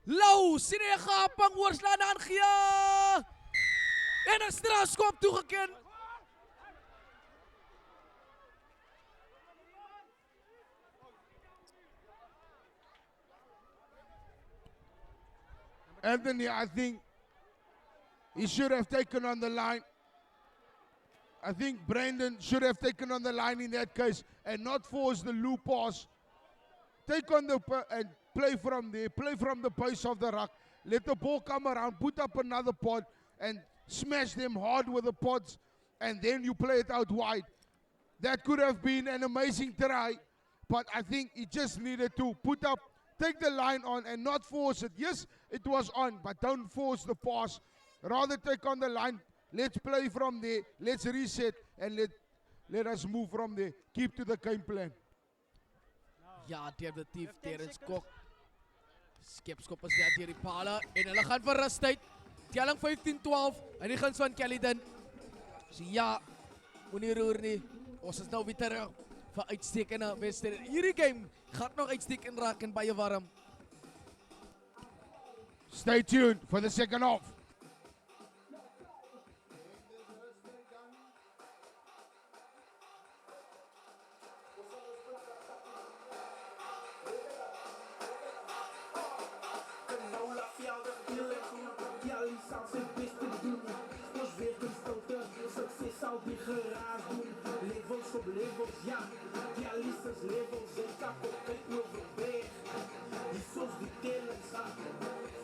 S2: Lau. Sien hy gaping oorslaan aangee. En 'n strafskop toegeken.
S3: Anthony, I think he should have taken on the line. I think Brandon should have taken on the line in that case and not force the loop pass. Take on the and play from there. Play from the base of the ruck. Let the ball come around. Put up another pod and smash them hard with the pods. And then you play it out wide. That could have been an amazing try. But I think he just needed to put up, take the line on and not force it. Yes, it was on, but don't force the pass. Rather take on the line. Let's play from there. Let's reset and let us move from there. Keep to the game plan.
S2: Ja, definitief Terence Kok. Skepskop is daar deur die pale en hulle gaan vir rustyd. Telling 15-12 in die guns van Caledon. So ja, moenie roer nie. Ons is nou weer terug vir uitstekende wedstryd. Hierdie game gaan nog uitstekend raak en baie warm.
S3: Stay tuned for the second half.
S5: Levels, ja, dialyses levels en kapot, kijk me voorbij. Die soms die telen gaan.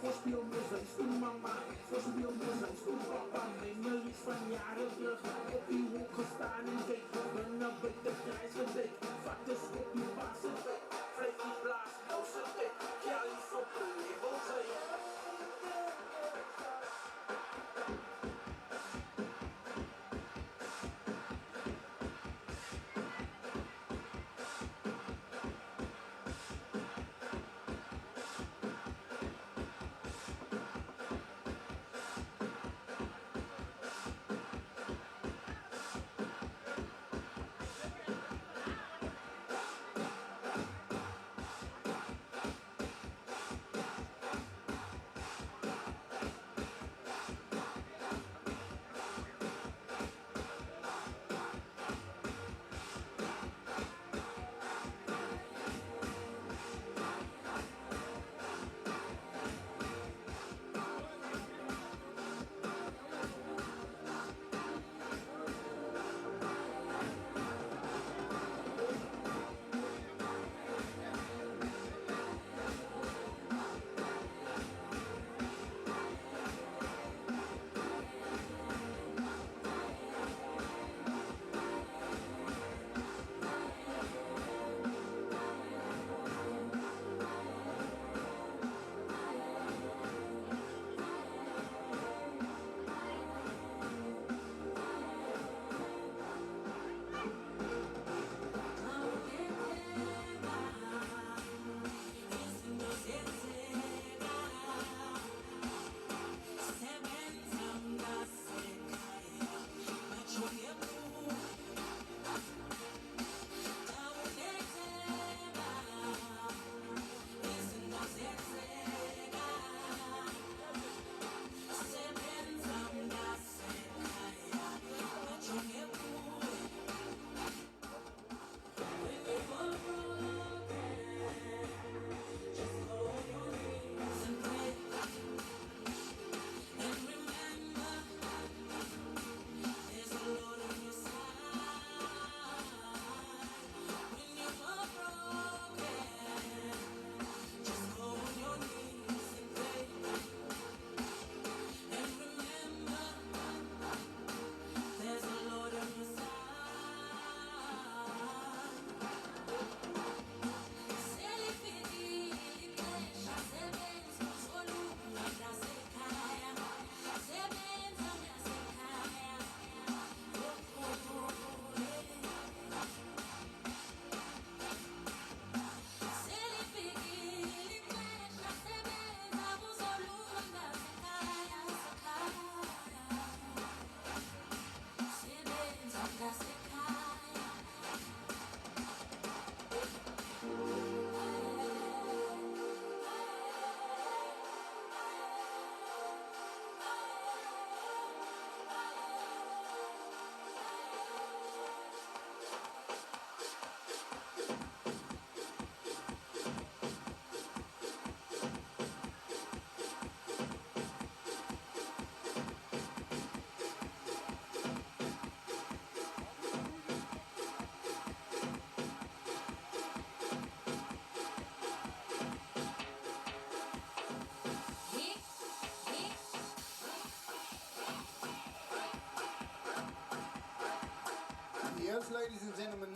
S1: Yes, ladies and gentlemen,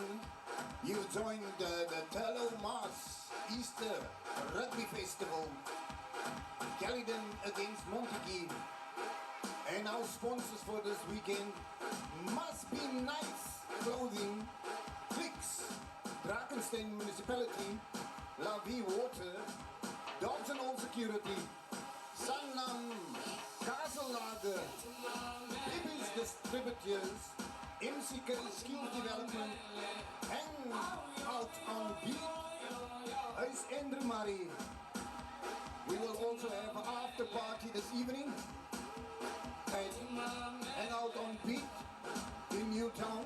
S1: you joined the Tello Mars Easter Rugby Festival. Caledon against Montague. And our sponsors for this weekend must be nice clothing, Clicks, Drakenstein Municipality, La Vie Water, Dogs and All Security, Sannam, Castle Babies Distributors, MCK Skills Development, Hang Out on Beat, Ice Andrew Murray. We will also have an after party this evening at Hang Out on Beat in Newtown.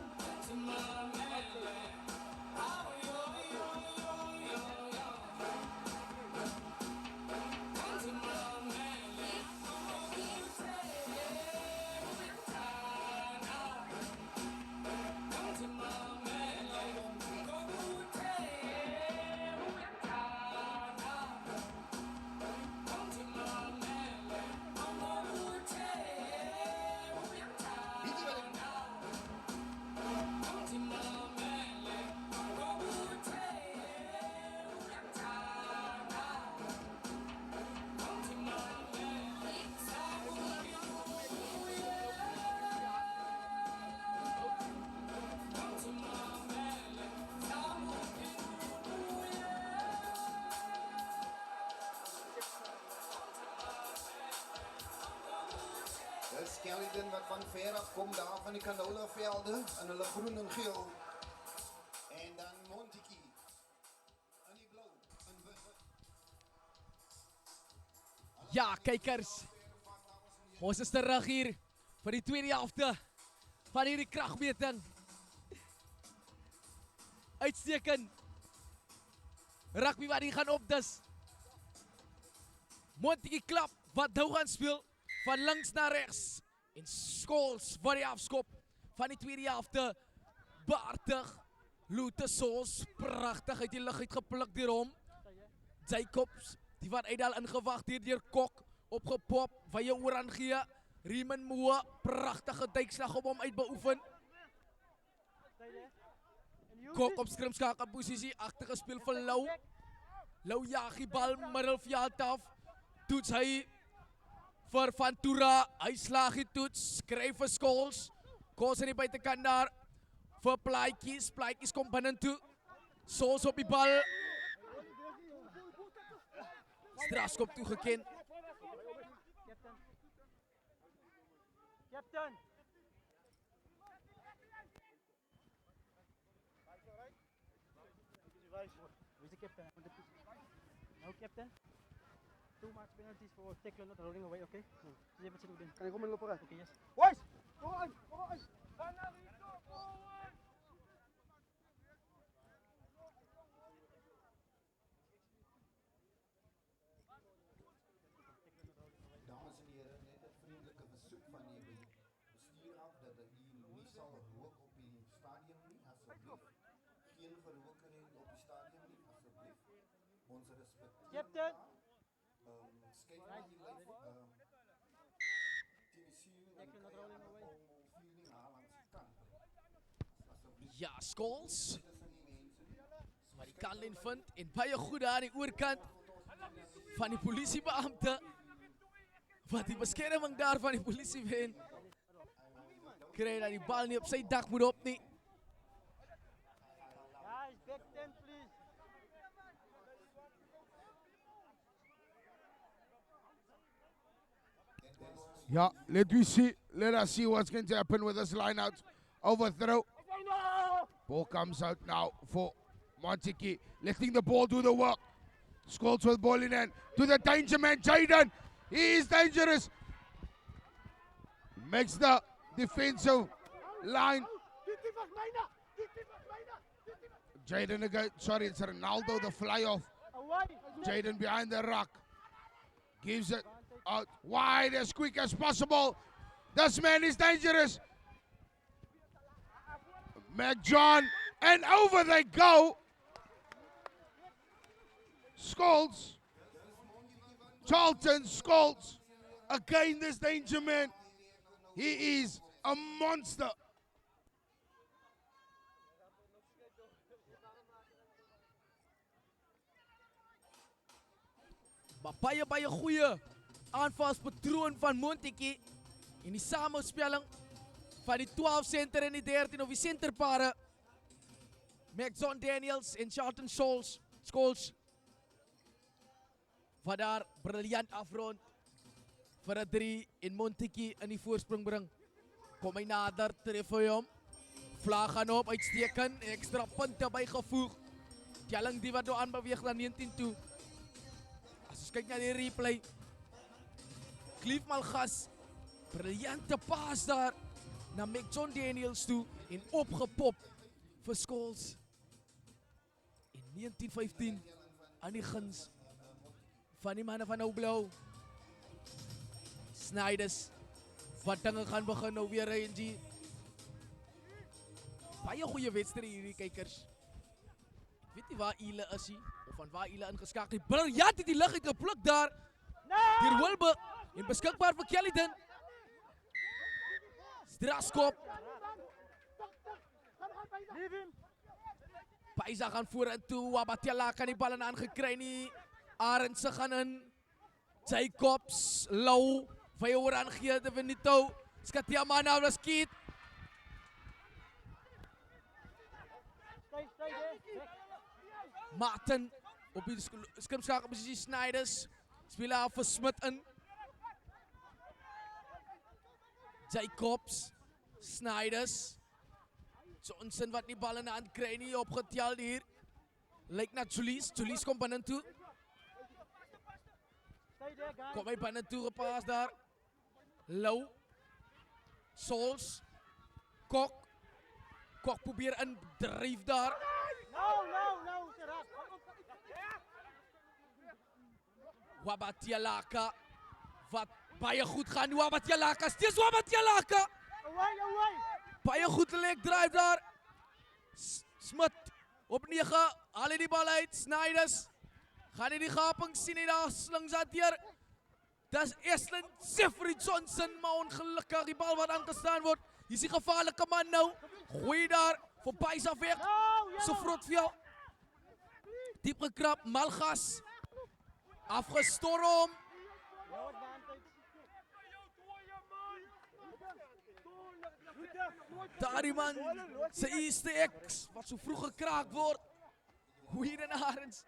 S1: Dis Caledon wat van ver af kom daar van die Canola-velde in hulle groen en geel. En dan Montague in die blou en wit.
S2: Ja, kykers. Ons is terug hier vir die tweede helfte van hierdie kragmeting. Uitstekend. Rugby wat hier gaan opdis. Montague klap wat nou gaan speel van links na regs. En Scholes wat die afskop van die tweede helfte. Baartig. Lute Sauce, pragtig uit die lug uitgepluk deur hom. Jacobs, die wat uitdal ingewag deur Kok, opgepop, wye oor aan gee. Riemann Moe, pragtige duikslag op hom uitbeoefen. Kok op skrimskakel posisie, agtergespeel vir Lou. Lou jaag die bal middelveld af. Toets hy vir Van Toera, hy slaag die toets, skryf vir Scholes. Kos in die buitekant daar vir Plaatjies, Plaatjies kom binnen toe. Sauce op die bal. Strafskop toegeken.
S4: Captain. Who's the captain? No, captain. Too much penalties for tackle not rolling away, okay? Sige, ba't sinugin?
S5: Kan ik komen lopen?
S4: Okay, yes.
S5: Boys! Kom aan! Kom aan!
S1: Dames en heren, net een vriendelijke verzoek van die bestuur af dat u niet zal rook op die stadion nie, asseblief. Geen verrokering op die stadion nie, asseblief. Onze respect.
S4: Captain!
S1: Skyn maar die lyf
S4: Tackle not rolling away.
S2: Ja, Scholes. Maar die Kalin vind en baie goed aan die oorkant van die polisiebeampte. Wat die beskerming daar van die polisie wen. Kry dat die bal nie op sy dak moet op nie.
S4: Guys, back 10 please.
S3: Yeah, let us see what's going to happen with this line out. Overthrow. Ball comes out now for Montague, letting the ball do the work. Scholes with ball in hand to the danger man, Jaden. He is dangerous. Makes the defensive line. Jaden again, sorry, it's Ronaldo, the fly off. Jaden behind the rock. Gives it out wide as quick as possible. This man is dangerous. McJohn, and over they go. Scholes. Charlton Scholes. Again, this danger man. He is a monster.
S2: Maar baie goeie aanvalspatroon van Montetjie. In die samenspelling van die 12 center en die 13 of die centerpare. Maxon Daniels en Charlton Scholes. Wat daar briljant afrond. Vir 'n 3 en Montetjie in die voorsprong bring. Kom hy nader, tref hy hom. Vlaag gaan op, uitstekend, extra punte bygevoeg. Telling die wat nou aanbeweeg na 19 toe. As ons kyk na die replay. Cliff Malgas, briljante paas daar na Maxon Daniels toe en opgepop vir Scholes. In 1915 aan die guns van die manne van Nou Blou. Snyders, wat dinge gaan begin nou weer RNG. Baie goeie wedstryd hierdie kykers. Ek weet nie waar Ile is nie, of van waar Ile ingeskakel het. Briljant het die lig uitgepluk daar. Deur Wilbe en beskikbaar vir Kelliden. Straskop. Paisa gaan vorentoe, Wabatjala kan die bal in aangekry nie. Arendse gaan in. Jacobs, Lou, Vayor aangee, De Benito. Skatia Mana, was Kiet. Martin op die skrimskakelposisie Snyders. Speel af vir Smit in. Jacobs, Snyders. Johnson wat die bal in die hand kry nie, opgetel hier. Lyk na Julies. Julies kom binne toe. Kom hy binne toe gepaas daar. Lou. Sols. Kok. Kok probeer indryf daar. Wabatjalaka. Wat baie goed gaan. Wabatjalaka. Steeds Wabatjalaka. Baie goed lek drive daar. Smit op 9. Haal hy die bal uit. Snyders. Gaan hy die gaping sien hy daar slings hanteer. Dis Eslin Sefri Johnson, maar ongelukkig die bal wat aangestaan word. Hier is die gevaarlike man nou. Gooi daar vir Paisa weg. So Vrotveld. Diep gekrap, Malgas. Afgestorm. Daar die man, sy eerste X, wat so vroeg gekraak word. Weeden Arends.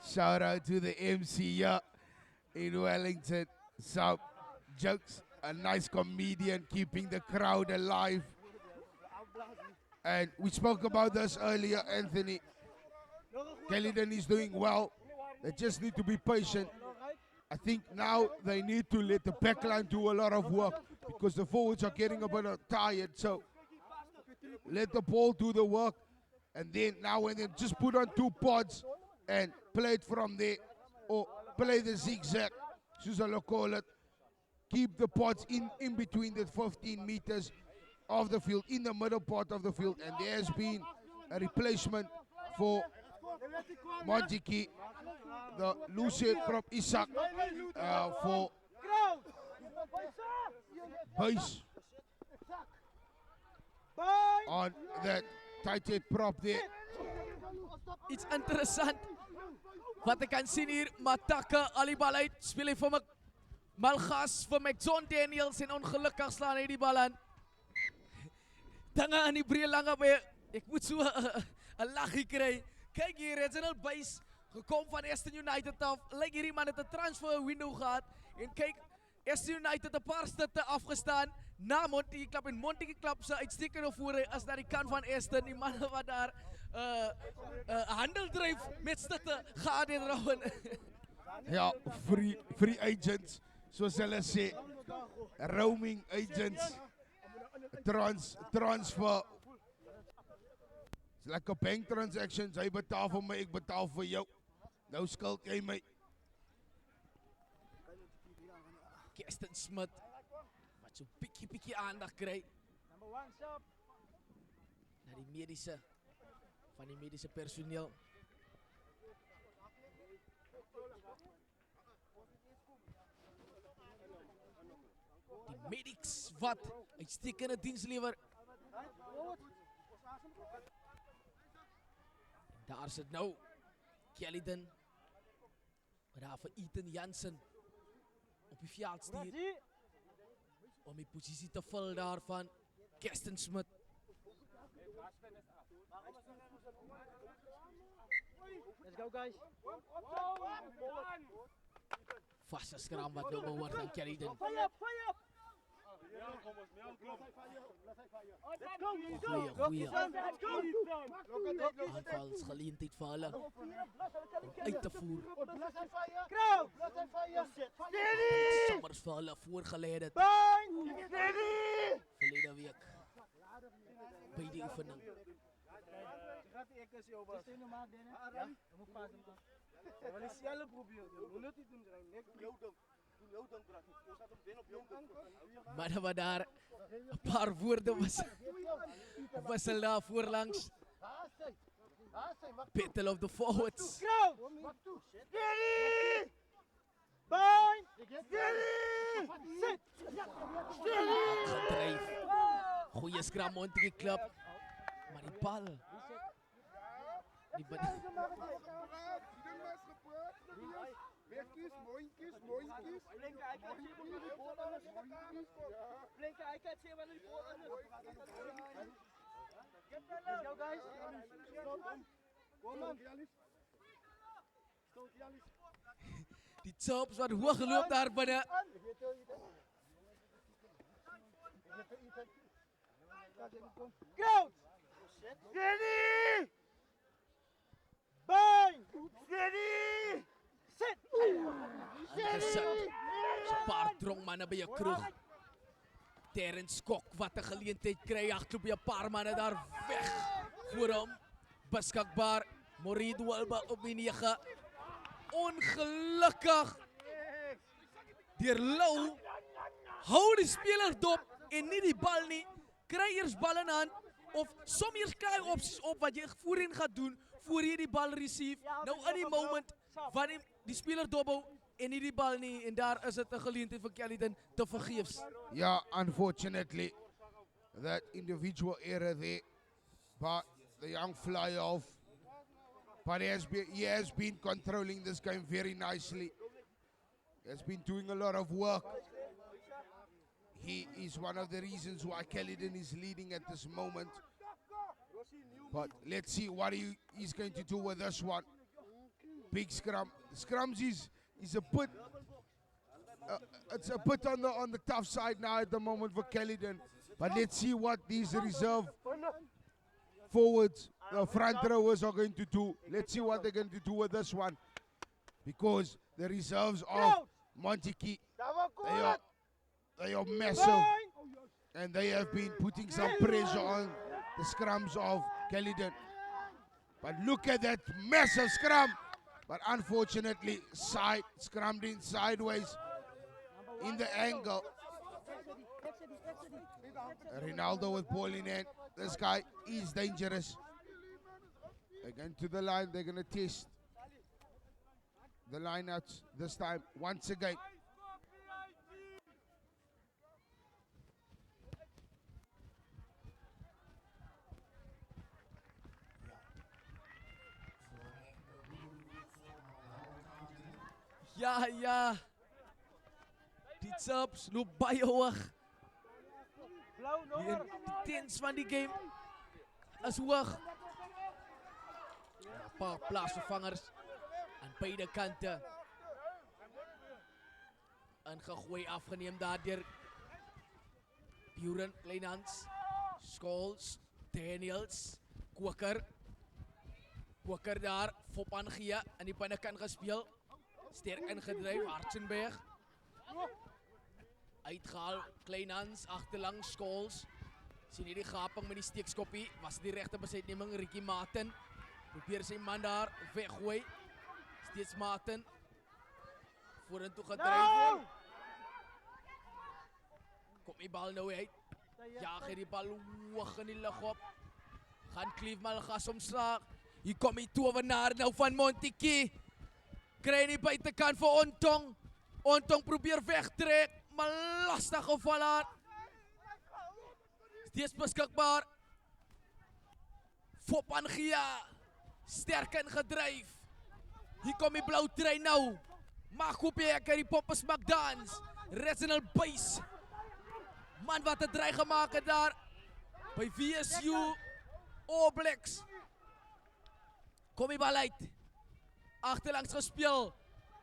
S3: Shout out to the MC in Wellington. Some jokes, a nice comedian keeping the crowd alive. And we spoke about this earlier, Anthony. Kelliden is doing well. They just need to be patient. I think now they need to let the backline do a lot of work because the forwards are getting a bit tired. So let the ball do the work. And then now when they just put on 2 pods and play it from there or play the zigzag, Susan call it, keep the pods in between the 15 meters of the field, in the middle part of the field. And there has been a replacement for Montetjie, the Lucian from Isak for base on that tight head prop there.
S2: Iets interessant. Wat ek kan sien hier, Mataka al die bal uit, speel hy vir Malgas, vir Maxon Daniels en ongelukkig slaan hy die bal aan. Dinge in die breë lange by, ek moet so 'n laggie kry. Kyk hier, Reginald Buys, gekom van Aston United af. Lyk hierdie man het 'n transfer window gehad. En kyk, Aston United 'n paar stutte afgestaan na Montetjie klap en Montetjie klap se uitstekende voorry as na die kant van Aston. Die manne wat daar handel dryf met stutte gehad en Rowan.
S3: Ja, free agents, soos hulle sê. Roaming agents. Transfer. It's like a bank transactions. Hy betaal vir my, ek betaal vir jou. Nou skuld jy my.
S2: Kirsten Smit, wat so pikkie aandag kry. Na die medische, van die medische personeel. Die medics wat uitstekende diens lewer. Daar sit nou Caledon. Maar daar vir Ethan Jansen op die veld stuur. Om die posisie te vul daarvan Kirsten Smith.
S4: Let's go, guys.
S2: Vaste skram wat nou behoort aan Caledon.
S4: Fire up, fire up.
S2: Goeie.
S4: Let's go.
S2: Aanvalsgeleentheid vir hulle om uit te voer.
S4: Crowd.
S2: Sommers vir hulle voorgelê het
S4: Bind. Steady.
S2: verlede week by die oefening.
S4: Gaat die ekken zien over. Is het normaal, Dennis? Ja, we moeten passen. Maar die zelf proberen. We moeten het doen.
S2: Maar wat daar 'n paar woorde wissel daar voorlangs. Battle of the forwards.
S4: Crowd. Steady. Bind. Steady. Sit.
S2: Gedryf. Goeie skram Montetjie klub. Maar die bal. Die bal.
S3: Wegkies, moontjies, moontjies.
S4: Blinken, I can't see what the ball is. Blinken, I can't see what the ball is. Let's go, guys. Kom on.
S2: Die chops wat hoog geloop daar binne.
S4: Crowd. Steady. Bind. Steady. Sit.
S2: Gesit. So 'n paar dronk manne by 'n kroeg. Terrence Kok wat 'n geleentheid kry, hardloop by 'n paar manne daar weg voor hom. Beskikbaar Morido Alba op die 9. Ongelukkig deur Lou hou die speler dop en nie die bal nie. Kry eers bal in hand of som eers kry opsies op wat jy voorheen gaan doen voor jy die bal receive. Nou in die moment wat die speler dophou en nie die bal nie en daar is dit 'n geleentheid vir Caledon te vergeefs.
S3: Yeah, unfortunately, that individual error there, but the young fly off. But he has been controlling this game very nicely. He has been doing a lot of work. He is one of the reasons why Caledon is leading at this moment. But let's see what he's going to do with this one. Big scrum. Scrums is a bit. It's a bit on the tough side now at the moment for Caledon. But let's see what these reserve forwards, the front rowers are going to do. Let's see what they're going to do with this one. Because the reserves of Montetjie, they are massive. And they have been putting some pressure on the scrums of Caledon. But look at that massive scrum. But unfortunately, scrummed in sideways in the angle. Ronaldo with ball in hand. This guy is dangerous. They're going to the line. They're going to test the lineouts this time once again.
S2: Ja. Die chops loop baie hoog. Die intens van die game is hoog. 'n Paar plaasvervangers aan beide kante. Ingegooi afgeneem daardeur Buren, Kleinhans, Scholes, Daniels, Koker daar, Fop aangee, aan die binnekant gespeel. Sterk ingedryf, Hartzenberg. Uitgehaal, Kleinhans, agterlangs, Scholes. Sien hier die gaping met die steekskoppie. Was die regte besetneming, Ricky Martin. Probeer sy man daar weggooi. Steeds Martin. Vorentoe gedryf. Kom die bal nou uit. Jaag hy die bal hoog in die lug op. Gaan Cleve Malgas omslaag. Hier kom die towenaar nou van Montetjie. Kry die buitekant vir Ontong. Ontong probeer wegtrek, maar lastig geval daar. Steeds beskikbaar. Fopan Gia. Sterk ingedryf. Hier kom die blou trein nou. Makopiek en die Poppers McDans. Reginald Buys. Man wat 'n dreig gemaak het daar. By VSU All Blacks. Kom die bal uit. Agterlangs gespeel.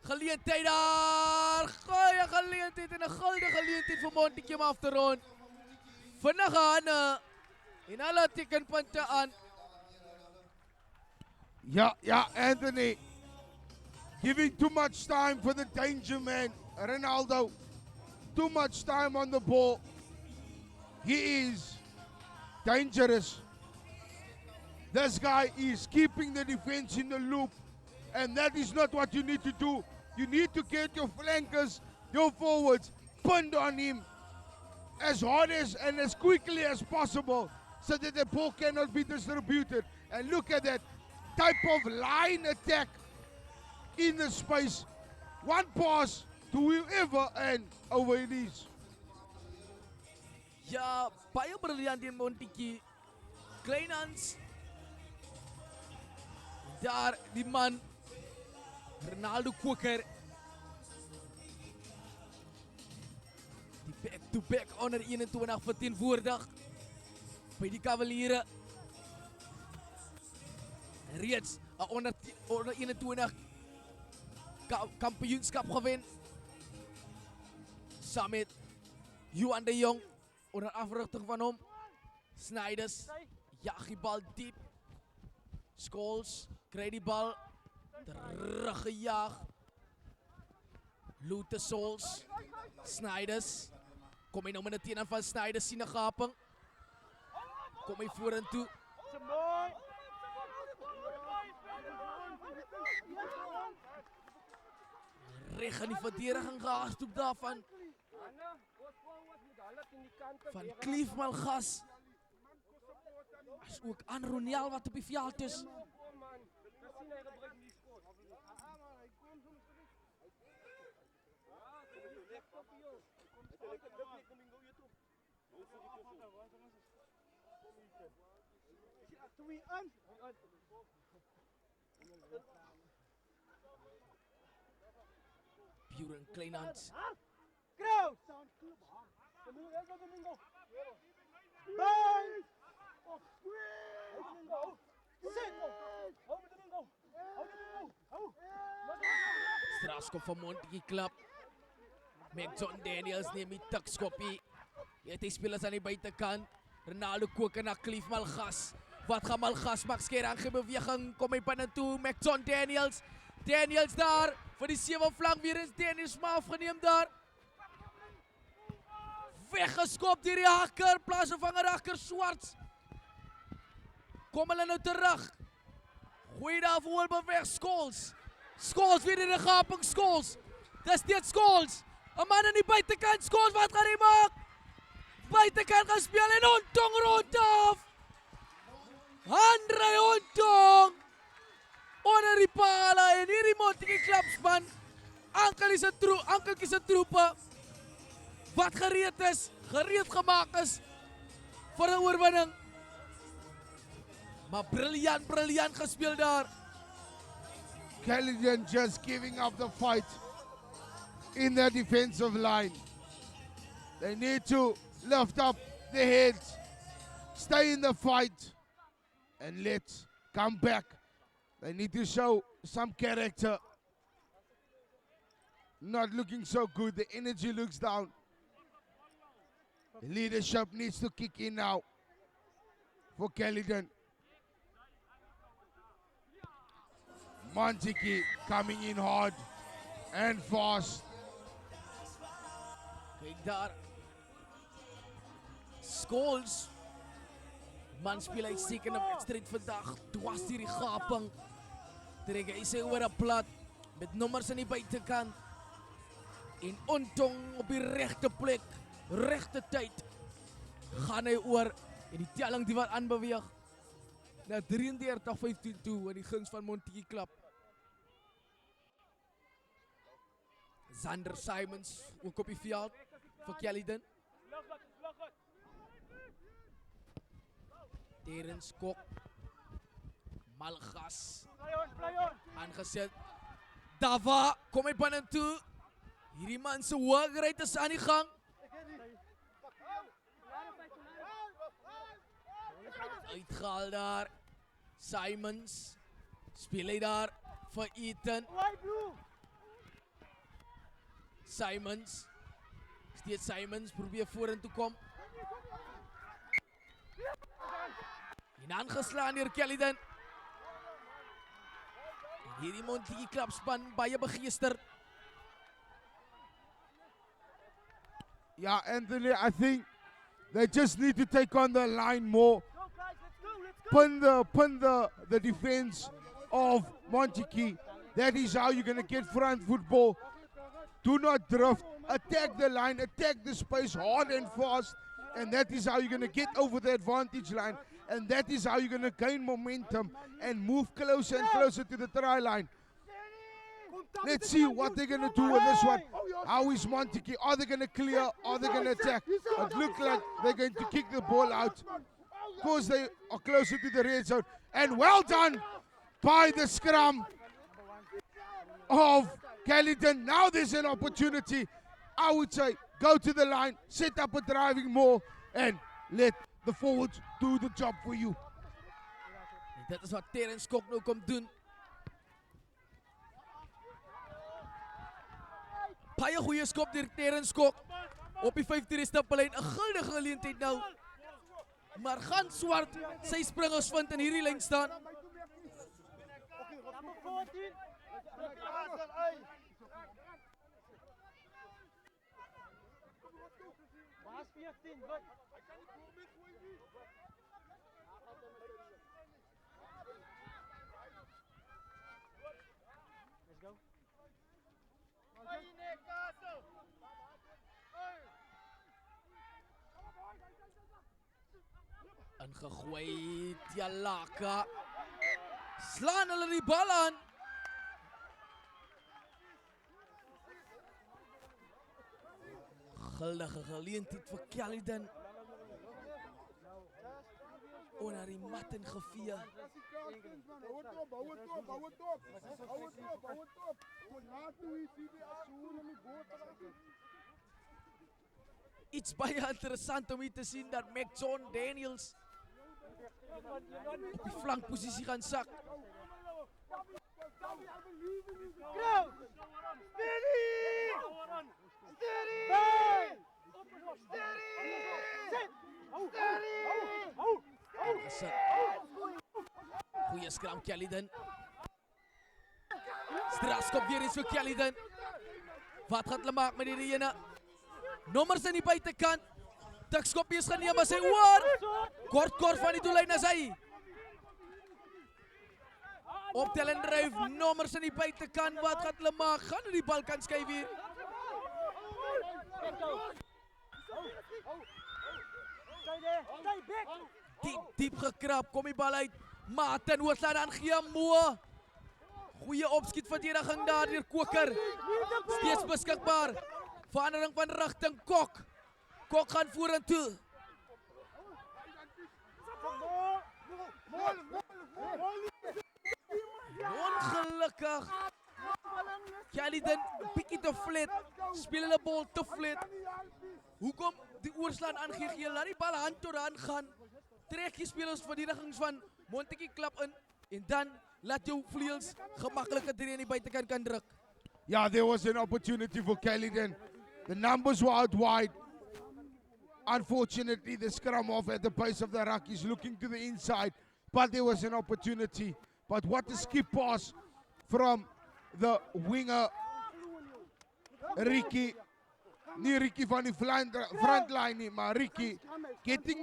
S2: Geleentheid daar. Goeie geleentheid en 'n goue geleentheid vir Montetjie om af te rond. Vinnige hande. En alle tekenpunte aan.
S3: Yeah, Anthony. Giving too much time for the danger man, Ronaldo. Too much time on the ball. He is dangerous. This guy is keeping the defense in the loop. And that is not what you need to do. You need to get your flankers, your forwards, pinned on him as hard and as quickly as possible so that the ball cannot be distributed. And look at that type of line attack in the space. One pass to whoever and over it is.
S2: Ja, baie briljant in Montetjie. Kleinhans. Daar die man. Ronaldo Koker. Die back-to-back onder 21 verteenwoordig. By die Cavaliere. Reeds 'n onder 21 kampioenskap gewen. Saam met Johan de Jong. Onder afrigting van hom. Snyders. Jag die bal diep. Scholes kry die bal. Teruggejaag. Lute Sols. Snyders. Kom hy nou met 'n teenaan van Snyders sien 'n gaping. Kom hy vorentoe. Reg in die verdediging gehardloop daarvan. Van Cliff Malgas. As ook aan Ronel wat op die veld is. Buren Kleinhans.
S4: Kraus! Bang!
S2: Strafskop van Montetjie klap. John Daniels neem die tikskoppie. Jy het die spelers aan die buitekant. Ronaldo Koker na Cliff Malgas. Wat gaan Malgas maak skerang beweging. Kom hy binne toe. John Daniels. Daniels daar vir die 7 flank weer eens. Daniels maar afgeneem daar. Weggeskop deur die hakker. Plaasvervanger hakker Swarts. Kom hulle nou terug. Goeie daar voor beweeg Scholes. Scholes weer in die gaping. Scholes. Dis steeds Scholes. 'n man aan die buitekant. Scholes, wat gaan hy maak? Buitekant gespeel en Ontong rondaf. Andre Ontong. Onder die pale en hierdie Montetjie klapspan. Ankeltjie se troepe. Wat gereed gemaak is vir 'n oorwinning. Maar briljant gespeel daar.
S3: Caledon just giving up the fight in their defensive line. They need to lift up their heads, stay in the fight, and let's come back. They need to show some character. Not looking so good. The energy looks down. The leadership needs to kick in now for Caledon. Montetjie coming in hard and fast.
S2: Kyk daar. Scholes. Man speel uitstekende wedstryd vandag. Dwars deur die gaping. Trek hy sy oor 'n plat met nommers aan die buitekant. En Ontong op die regte plek, regte tyd. Gaan hy oor en die telling die wat aanbeweeg. Na 33-15 toe in die guns van Montetjie klap. Zander Simons ook op die veld. vir Caledon. Terence Kok. Malgas. Aangezet. Dava, kom hy binne toe. Hierdie man se hoogheid is aan die gang. Uitgehaal daar. Simons. Speel hy daar vir Ethan. Simons. Steeds Simons probeer vorentoe kom. En aangeslaan deur Caledon. Hierdie Montetjie klapspan baie begeester.
S3: Yeah, Anthony, I think they just need to take on the line more. Pin the defense of Montetjie. That is how you're going to get front football. Do not drift. Attack the line. Attack the space hard and fast. And that is how you're going to get over the advantage line. And that is how you're going to gain momentum and move closer and closer to the try line. Let's see what they're going to do with this one. How is Montetjie? Are they going to clear? Are they going to attack? It looks like they're going to kick the ball out because they are closer to the red zone. And well done by the scrum of Caledon. Now there's an opportunity. I would say go to the line, set up a driving more, and let the forwards do the job for you.
S2: Dit is wat Terence Kok nou kom doen. Baie goeie skop deur Terence Kok. Op die 15 stippellyn, 'n guldige geleentheid nou. Maar gaan swart, sy springers vind in hierdie lyn staan. Ingegooi, Tialaka. Slaan hulle die bal aan. Guldige geleentheid vir Caledon. Onder die mat en gevee. Iets baie interessant om hier te sien dat John Daniels op die flankposisie gaan sak. Goeie scrum Caledon. Strafskop weer eens vir Caledon. Wat gaan hulle maak met hierdie ene? Nommers aan die buitekant. Tikskopie is geneem as hy oor. Kort van die doellyn as hy. Optel en dryf, nommers aan die buitekant. Wat gaan hulle maak? Gaan hulle die bal kan skuif hier? Diep gekrap, kom die bal uit. Martin Hoogland aan Giamoa. Goeie opskiet verdediging daar deur Koker. Steeds beskikbaar. Verandering van rigting, Kok. Kok gaan vorentoe. Ongelukkig. Caledon bietjie te flat. Speel hulle bal te flat. Hoekom die oorslaan aangegee? Laat die bal hand tot hand gaan. Trek die spelers verdedigings van Montetjie klap in. En dan laat jou vleuels gemakkelijker drie aan die buitenkant kan druk.
S3: Yeah, there was an opportunity for Caledon. The numbers were out wide. Unfortunately, the scrum off at the base of the ruck is looking to the inside. But there was an opportunity. But what a skip pass from the winger, Ricky. Nie Ricky van die front line nie, maar Ricky getting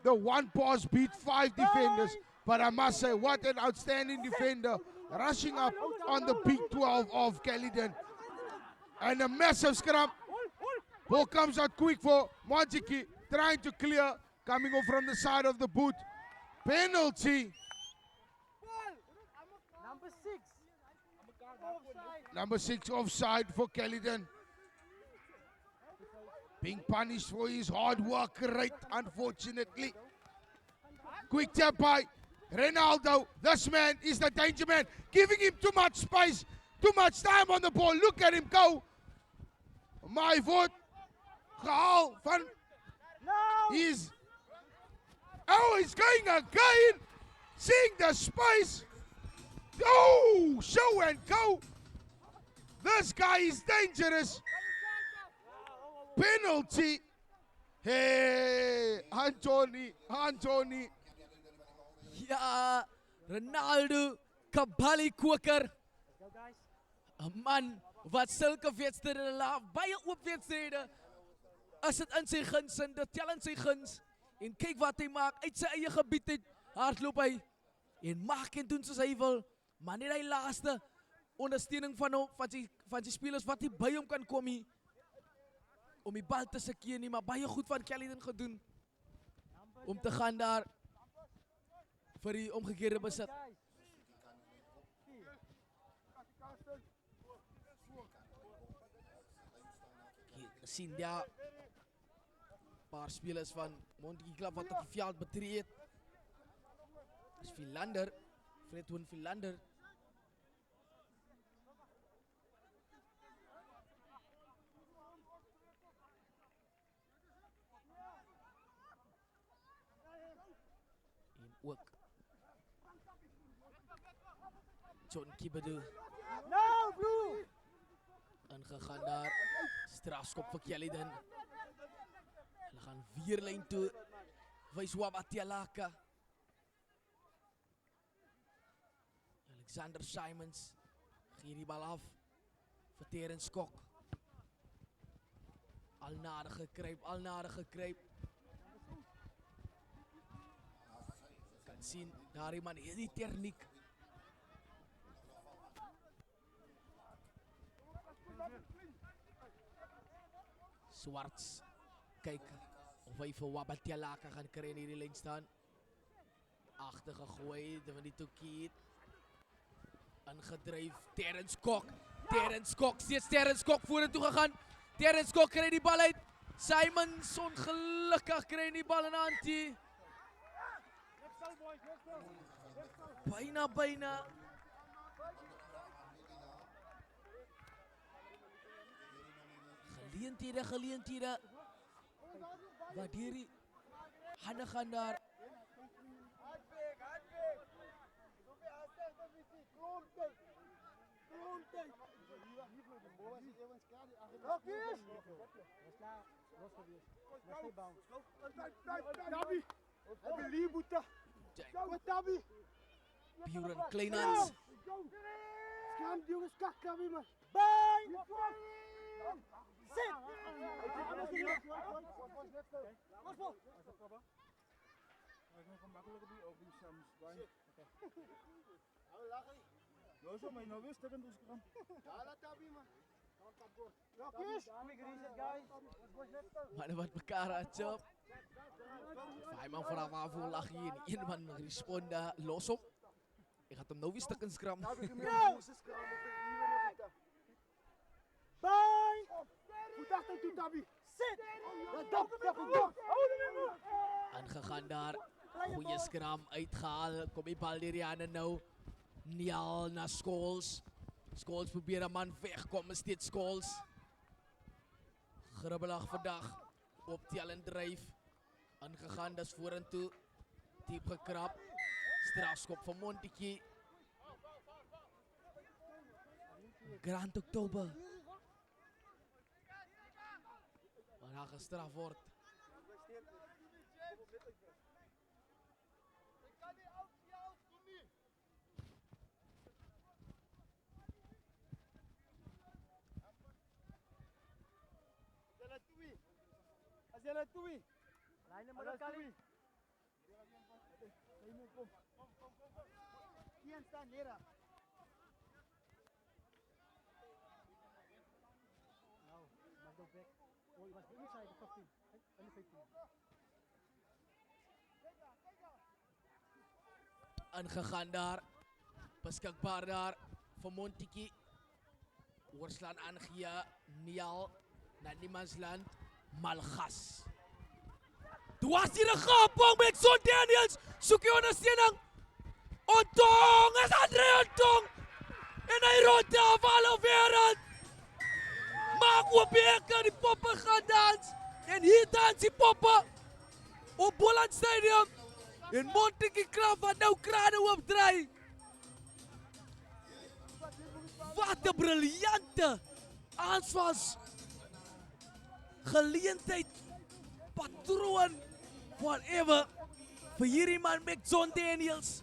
S3: the one pass beat 5 defenders. But I must say, what an outstanding defender, rushing up on the big 12 of Caledon. And a massive scrum. Ball comes out quick for Montetjie, trying to clear, coming off from the side of the boot. Penalty. Number 6 offside for Caledon. Being punished for his hard work, right? Unfortunately. Quick tap by Ronaldo. This man is the danger man. Giving him too much space, too much time on the ball. Look at him go. My vote. Gehaal van. He's. Oh, he's going again. Seeing the space. Oh, show and go. This guy is dangerous. Penalty. Hey, Anthony.
S2: Ja, Ronaldo, Kabali-koker. 'n man wat sulke wedstryde laat, baie oop wedstryde. As dit in sy guns en dit tel in sy guns. En kyk wat hy maak, uit sy eie gebied uit hardloop hy. En maak en doen soos hy wil. Maar net hy laaste ondersteuning van hom, van sy spelers wat nie by hom kan kom nie. Om die bal te sekeer nie, maar baie goed van Caledon gedoen. Om te gaan daar vir die omgekeerde besit. Sien daar paar spelers van Montetjie Club wat op die veld betree het. Dis Philander, Fredwin Philander. En ook John Kibede.
S4: No, bro!
S2: Ingegaan daar, strafskop vir Caledon. Hulle gaan weer lyn toe, wys Wabatialaka. Alexander Simons, gee die bal af, vir Terence Kok. Al nader gekruip. Kan sien, daar iemand het die techniek. Swarts, kyk of hy vir Wabatialaka gaan kry in hierdie lyn staan. Agtergegooi, Divinito Kiet. Ingedryf, Terence Kok, steeds Terence Kok vorentoe gegaan. Terence Kok kry die bal uit. Simons ongelukkig kry die bal in handjie. Byna. Geleenthede. Wat hierdie hande gaan daar. Buren Kleinhans. Maar wat mekaar atjop. Vijf man vanaf aanvoer lag hier en een man responda los op. Ik had hem nou weer stuk in scrum. Aangegaan daar. Goeie scrum uitgehaal. Kom die bal die handen nou. Nial naar Scholes. Scholes probeert een man weg. Kom steeds Scholes. Gribbelig vandaag. Op tel en drijf. Aangegaan, dat is voor en toe. Diep gekrap. Strafschop van Montetjie. Grand Oktober. Waar hij gestraft wordt. Aangegaan daar. Beskikbaar daar voor Montetjie. Oorslaan aangeja. Nial. Naar niemandsland. Malgas. Dwas die gaping met Son Daniels. Soek die ondersteuning. Ontong is Andre Ontong. En hy rond de alle wereld. Maak oop die hekke, die poppen gaan dans. En hier dans die poppen. Op Boland Stadium. En Montetjie Club wat nou krane oopdraai. Wat 'n briljante aanvals. Geleentheid. Patroon. Whatever. Vir hierdie man met John Daniels.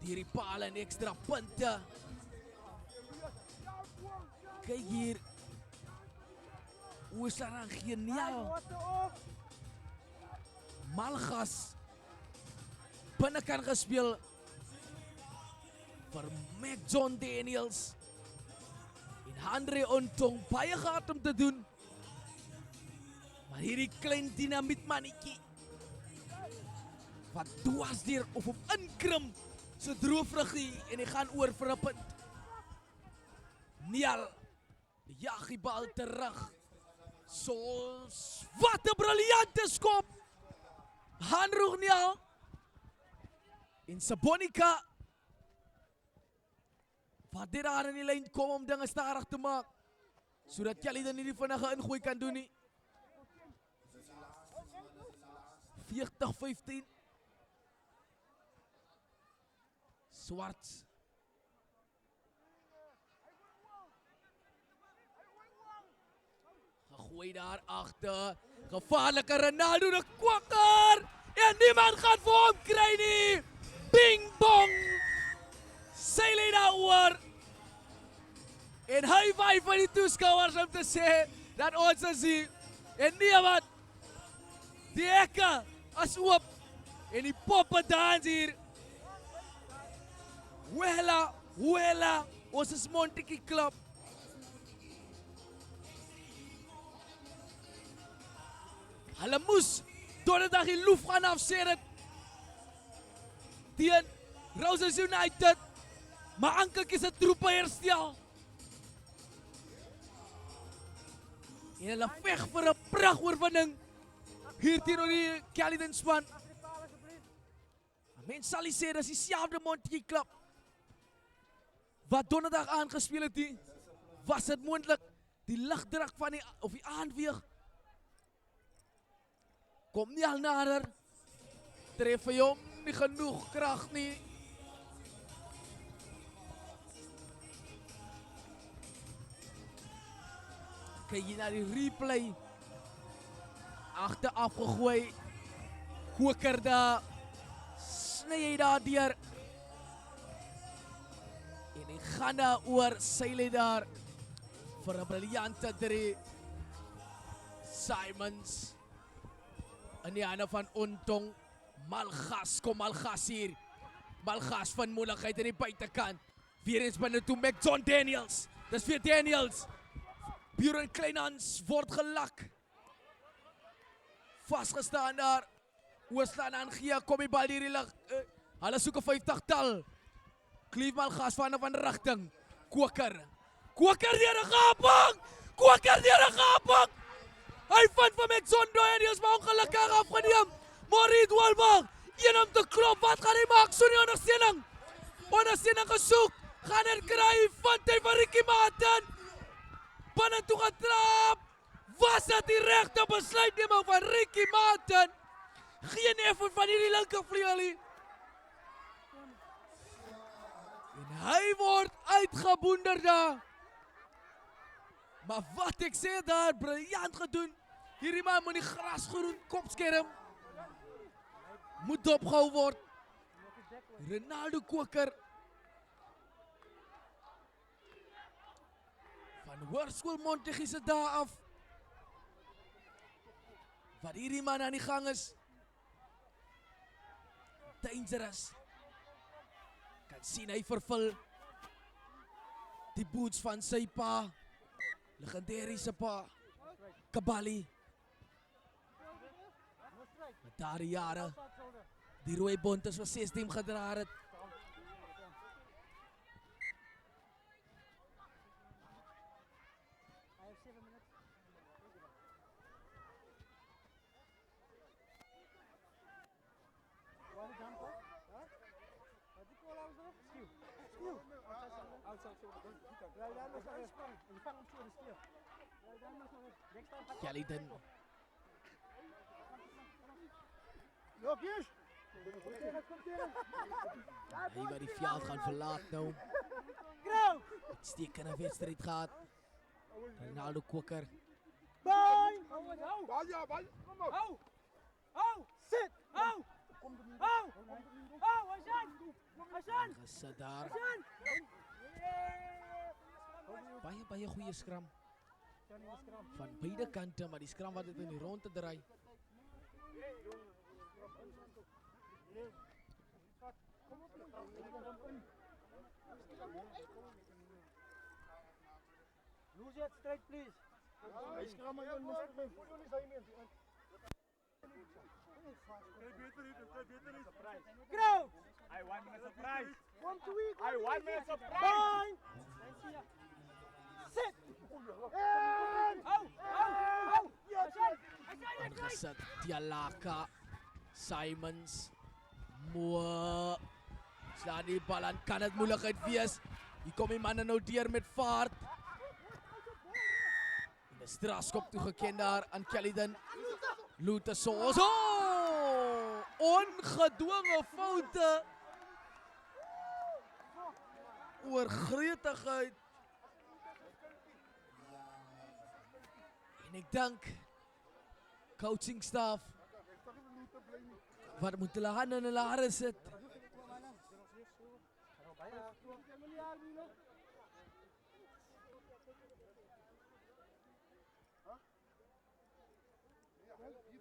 S2: Hierdie paal en extra punte. Kyk hier. Hoe is dat dan geniaal? Malgas. Binnekant gespeel. Vir Mac John Daniels. En Andre Ontong. Baie gehad om te doen. Maar hierdie klein dynamietmannetjie. Wat dwars deur of hom inkrim. Sy droefruggie en hy gaan oor vir 'n punt. Nial jag die bal terug. Sols, wat 'n briljante skop. Hanroeg Nial. En Sabonika. Wat dit daar in die lyn kom om dinge stadig te maak. Sodat Kelly dan nie die vinnige ingooi kan doen nie. 40-15. Swart. Gegooi daar agter. Gevaarlike Ronaldo de Kwakker. En niemand gaan vir hom kry nie. Bing bong. Sy lê daaroor. En hy waai vir die toeskouers om te sê dat ons is hier. En nee wat. Die hekke is oop. En die poppe dans hier. Huela, ons is Montetjie Club. Hulle moes donderdag die loef gaan afsê dit teen Roses United. Maar Ankeltjie se troepe herstel. En hulle veg vir 'n pragoorwinning hier teenoor die Caledon span. Mens sal nie sê dis dieselfde Montetjie Club wat donderdag aangespeel het nie. Was dit moontlik die ligdruk van die aanweeg kom nie al nader. Tref hy hom nie genoeg krag nie. Kyk hier na die replay. Agter afgegooi. Kwakker daar. Sny hy daar deur. En hy gaan daar oor. Sy lê daar. Vir 'n briljante 3. Simons. In die hande van Ontong. Malgas, kom Malgas hier. Malgas van moeilikheid in die buitekant. Weer eens binne toe met John Daniels. Dis weer Daniels. Buren Kleinhans word gelak. Vasgestaan daar. Ooslaan aangee, kom die bal hier die lig. Hulle soek 'n 50-tal. Klief Malgas van 'n rigting. Kwakker. Kwakker deur 'n gaping. Kwakker deur 'n gaping. Hy vind van Maxon Daniels maar ongelukkig afgeneem. Maurice Walbach, een om te klop. Wat gaan hy maak? So die ondersteuning. Ondersteuning gesoek. Gaan dit kry. Vind hy vir Ricky Martin. Binne toe getrap. Was dit die regte besluitneming van Ricky Martin? Geen effort van hierdie linkervleuel nie. En hy word uitgeboonder daar. Maar wat ek sê daar, briljant gedoen. Hierdie man moet die grasgroen kopskerm. Moet opgehou word. Ronaldo Kwakker. Van Hoërskool Montetjie se daar af. Wat hierdie man aan die gang is. Dangerous. Kan sien hy vervul die boots van sy pa. Legendariese pa. Kabali. Met daardie jare Die rooi bontes wat 6 team gedra het.
S4: I have 7 minutes. Want to jump off? Huh? What do you call ourselves? Skill. Skill. Outside shoulder. Well done, Mr. Red. You found shoulder skill. Well done, Mr. Red. Next time.
S2: Caliden.
S5: Lokjes!
S2: Hy wat die veld gaan verlaat nou.
S4: Grow!
S2: Uitstekende wedstrijd gehad. Ronaldo Koker.
S4: Bye! Hou!
S5: Bal ja, bal! Kom op!
S4: Hou! Hou! Sit! Hou! Hou! Hou! Hassan!
S2: Gesit daar.
S4: Hassan!
S2: Baie goeie scrum. Van beide kante, maar die scrum wat dit in die rond te draai.
S4: Lose it straight, please.
S5: Hij is krammer, Jan, moest er
S4: Grow!
S5: I 1 minute surprise.
S4: 1 to week.
S5: I 1 minute surprise.
S4: Bye! Sit! Hou! Hou! Hassan!
S2: Ingesit. Dialaka. Simons. Moe. Slaan die bal aan. Kan het moeilijkheid wees. Hier kom die manne nou deur met vaart. En 'n strafskop toegeken daar aan Caliden. Lutesos. Oh! Ongedwonge foute. Oorgretigheid. En ek dink coaching staff wat moet hulle hande in hulle hare sit.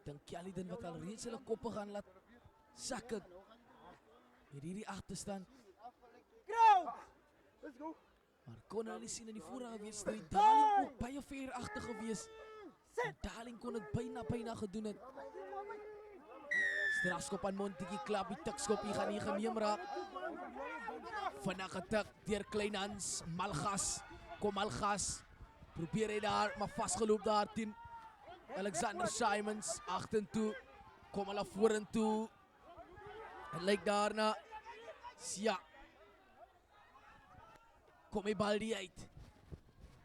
S2: Dink Caliden wat al reeds hulle koppe gaan laat sak het. Met hierdie agterstand.
S4: Grow!
S5: Let's go.
S2: Maar kon hulle nie sien in die vorige wedstryd Daling ook baie veeragtig gewees. En Daling kon dit byna gedoen het. Strafskop aan Montetjie klap, die tikskop hier gaan nie geneem raak. Vinnig getik deur Kleinhans, Malgas. Kom Malgas. Probeer hy daar, maar vasgeloop daar teen Alexander Simons agtertoe. Kom hulle vorentoe. Het lyk daarna Sia. Kom die bal die uit.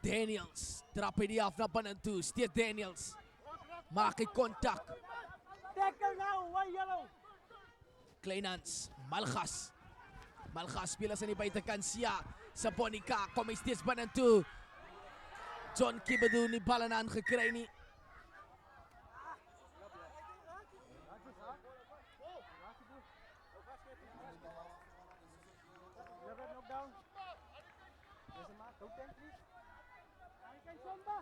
S2: Daniels trap hy die af na binne toe. Steek Daniels. Maak hy kontak.
S4: Tackle now, why yellow?
S2: Kleinhans, Malgas. Malgas speel as aan die buitekant. Sia, Sabonica, kom hy steeds binne toe. John Kibedu nie bal aan gekry nie.
S4: Never knock down. There's a mark. Don't tank, please. Hurricane Somba.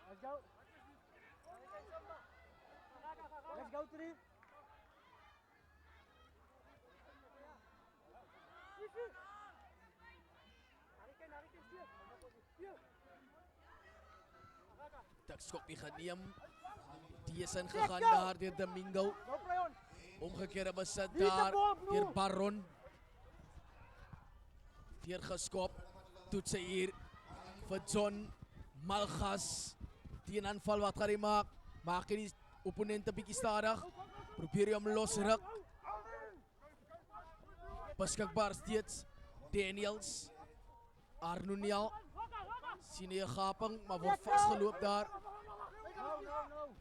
S4: Let's go. Let's go, 3.
S2: Tikskopie geneem. Die is ingegaan daar deur Domingo.
S4: Go, play on.
S2: Omgekeerde besit
S4: Niet de
S2: daar
S4: bal, Blue.
S2: deur Baron. Weer geskop. Toets hy hier vir John Malgas. Die aanval wat gaan hy maak. Maak hy die opponente bietjie stadig. Probeer hy hom losruk. Beskikbaar steeds Daniels. Arnoniel. Sien hy 'n gaping, maar word vasgeloop daar.
S4: No.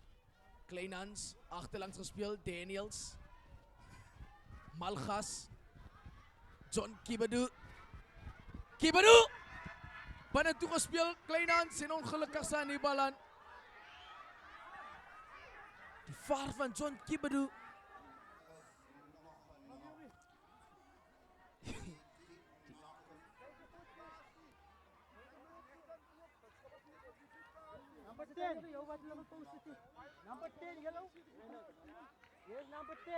S2: Kleinhans agterlangs gespeel. Daniels. Malgas. John Kibedu. Kibedu! Binne toe gespeel. Kleinhans en ongelukkig staan die bal aan. Die vaar van John Kibedu.
S4: Number 10. Number 10, yellow. Here's number 10.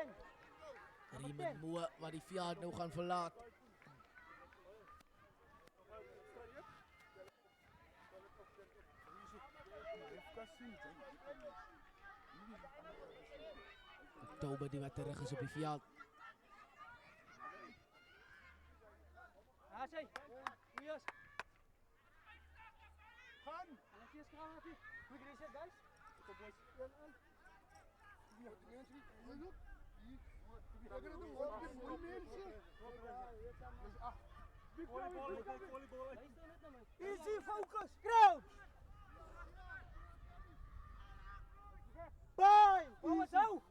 S2: Raymond Moe wat die veld nou gaan verlaat. Oktober die wat terug is op die veld.
S4: Asay. Yes. Gaan. Laat eens gaan happy. Quick reset guys. Kom boys. Easy focus. Crouch. Bye. Forward hou.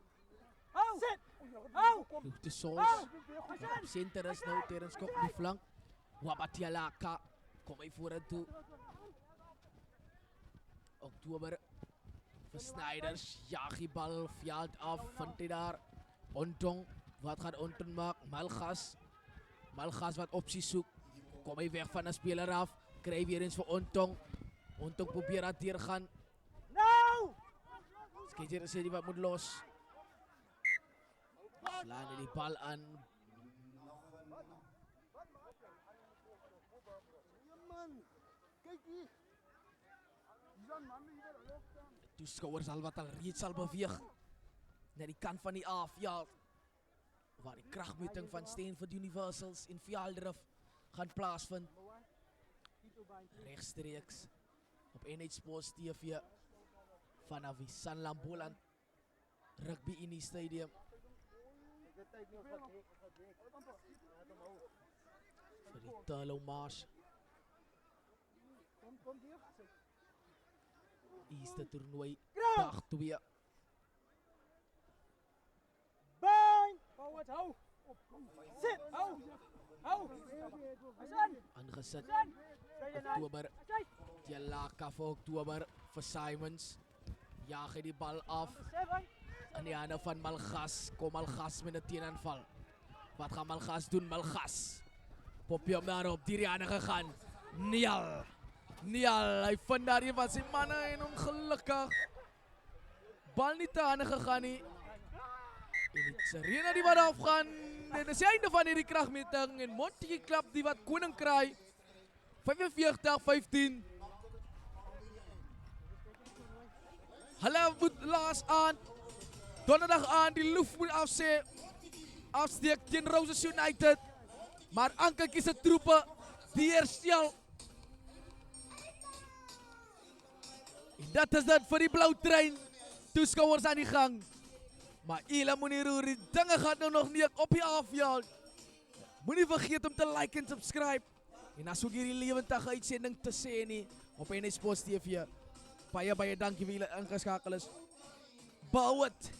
S4: Hou. Sit. Hou.
S2: Loop de Sols. Op center is nou Terence Kok op die flank. Wabatialaka. Kom hy vorentoe. Oktober. Versnijders. Jaag die bal. Veld af. Vindt hy daar. Ontong. Wat gaat Ontong maak? Malgas. Malgas wat opties zoekt. Kom hy weg van de speler af. Krijg weer eens voor Ontong. Ontong probeert dat hier gaan.
S4: Nou.
S2: Skeeter sê die wat moet los. Slaan die bal aan.
S4: Man. Kyk hier.
S2: Toeskouwers al wat al reeds al beweeg. Naar die kant van die A-veld. Waar die krachtmeting van Steenford Universals in Veldrif gaan plaasvind. Rechtstreeks op NH Sports TV vanaf die Sanlam Boland Rugby Unie Stadium. Vir die Turlow Marsh Easter toernooi dag 2.
S4: Bang. Forward hou. Sit. Hou. Hou. Asan.
S2: Aangesit
S4: Asan.
S2: Oktober. Tialaka vir Oktober vir Simons. Jaag hy die bal af.
S4: 7.
S2: In die hande van Malgas. Kom Malgas met 'n teenaanval. Wat gaan Malgas doen? Malgas. Popie hom daarop. Die Rihanna gegaan. Nial. Nial. Hy vind daar een van sy manne en ongelukkig. Bal nie te hande gegaan nie. En die sirene die wat afgaan. Dit is die einde van hierdie kragmeting. En Montetjie klap die wat koning kry. 45-15. Hulle moet laas aan. Donderdag aan die loef moet afsteek teen Roses United. Maar Ankertjie se troepe die herstel. En dat is dit vir die blou trein. Toeskouers aan die gang. Maar Ela moenie roer, die dinge gaan nou nog nie op die afjaal. Moenie vergeet om te like en subscribe. En as ook hierdie lewendige uitsending te sê nie op NH Sports TV. Baie dankie vir julle ingeskakel is. Bou het.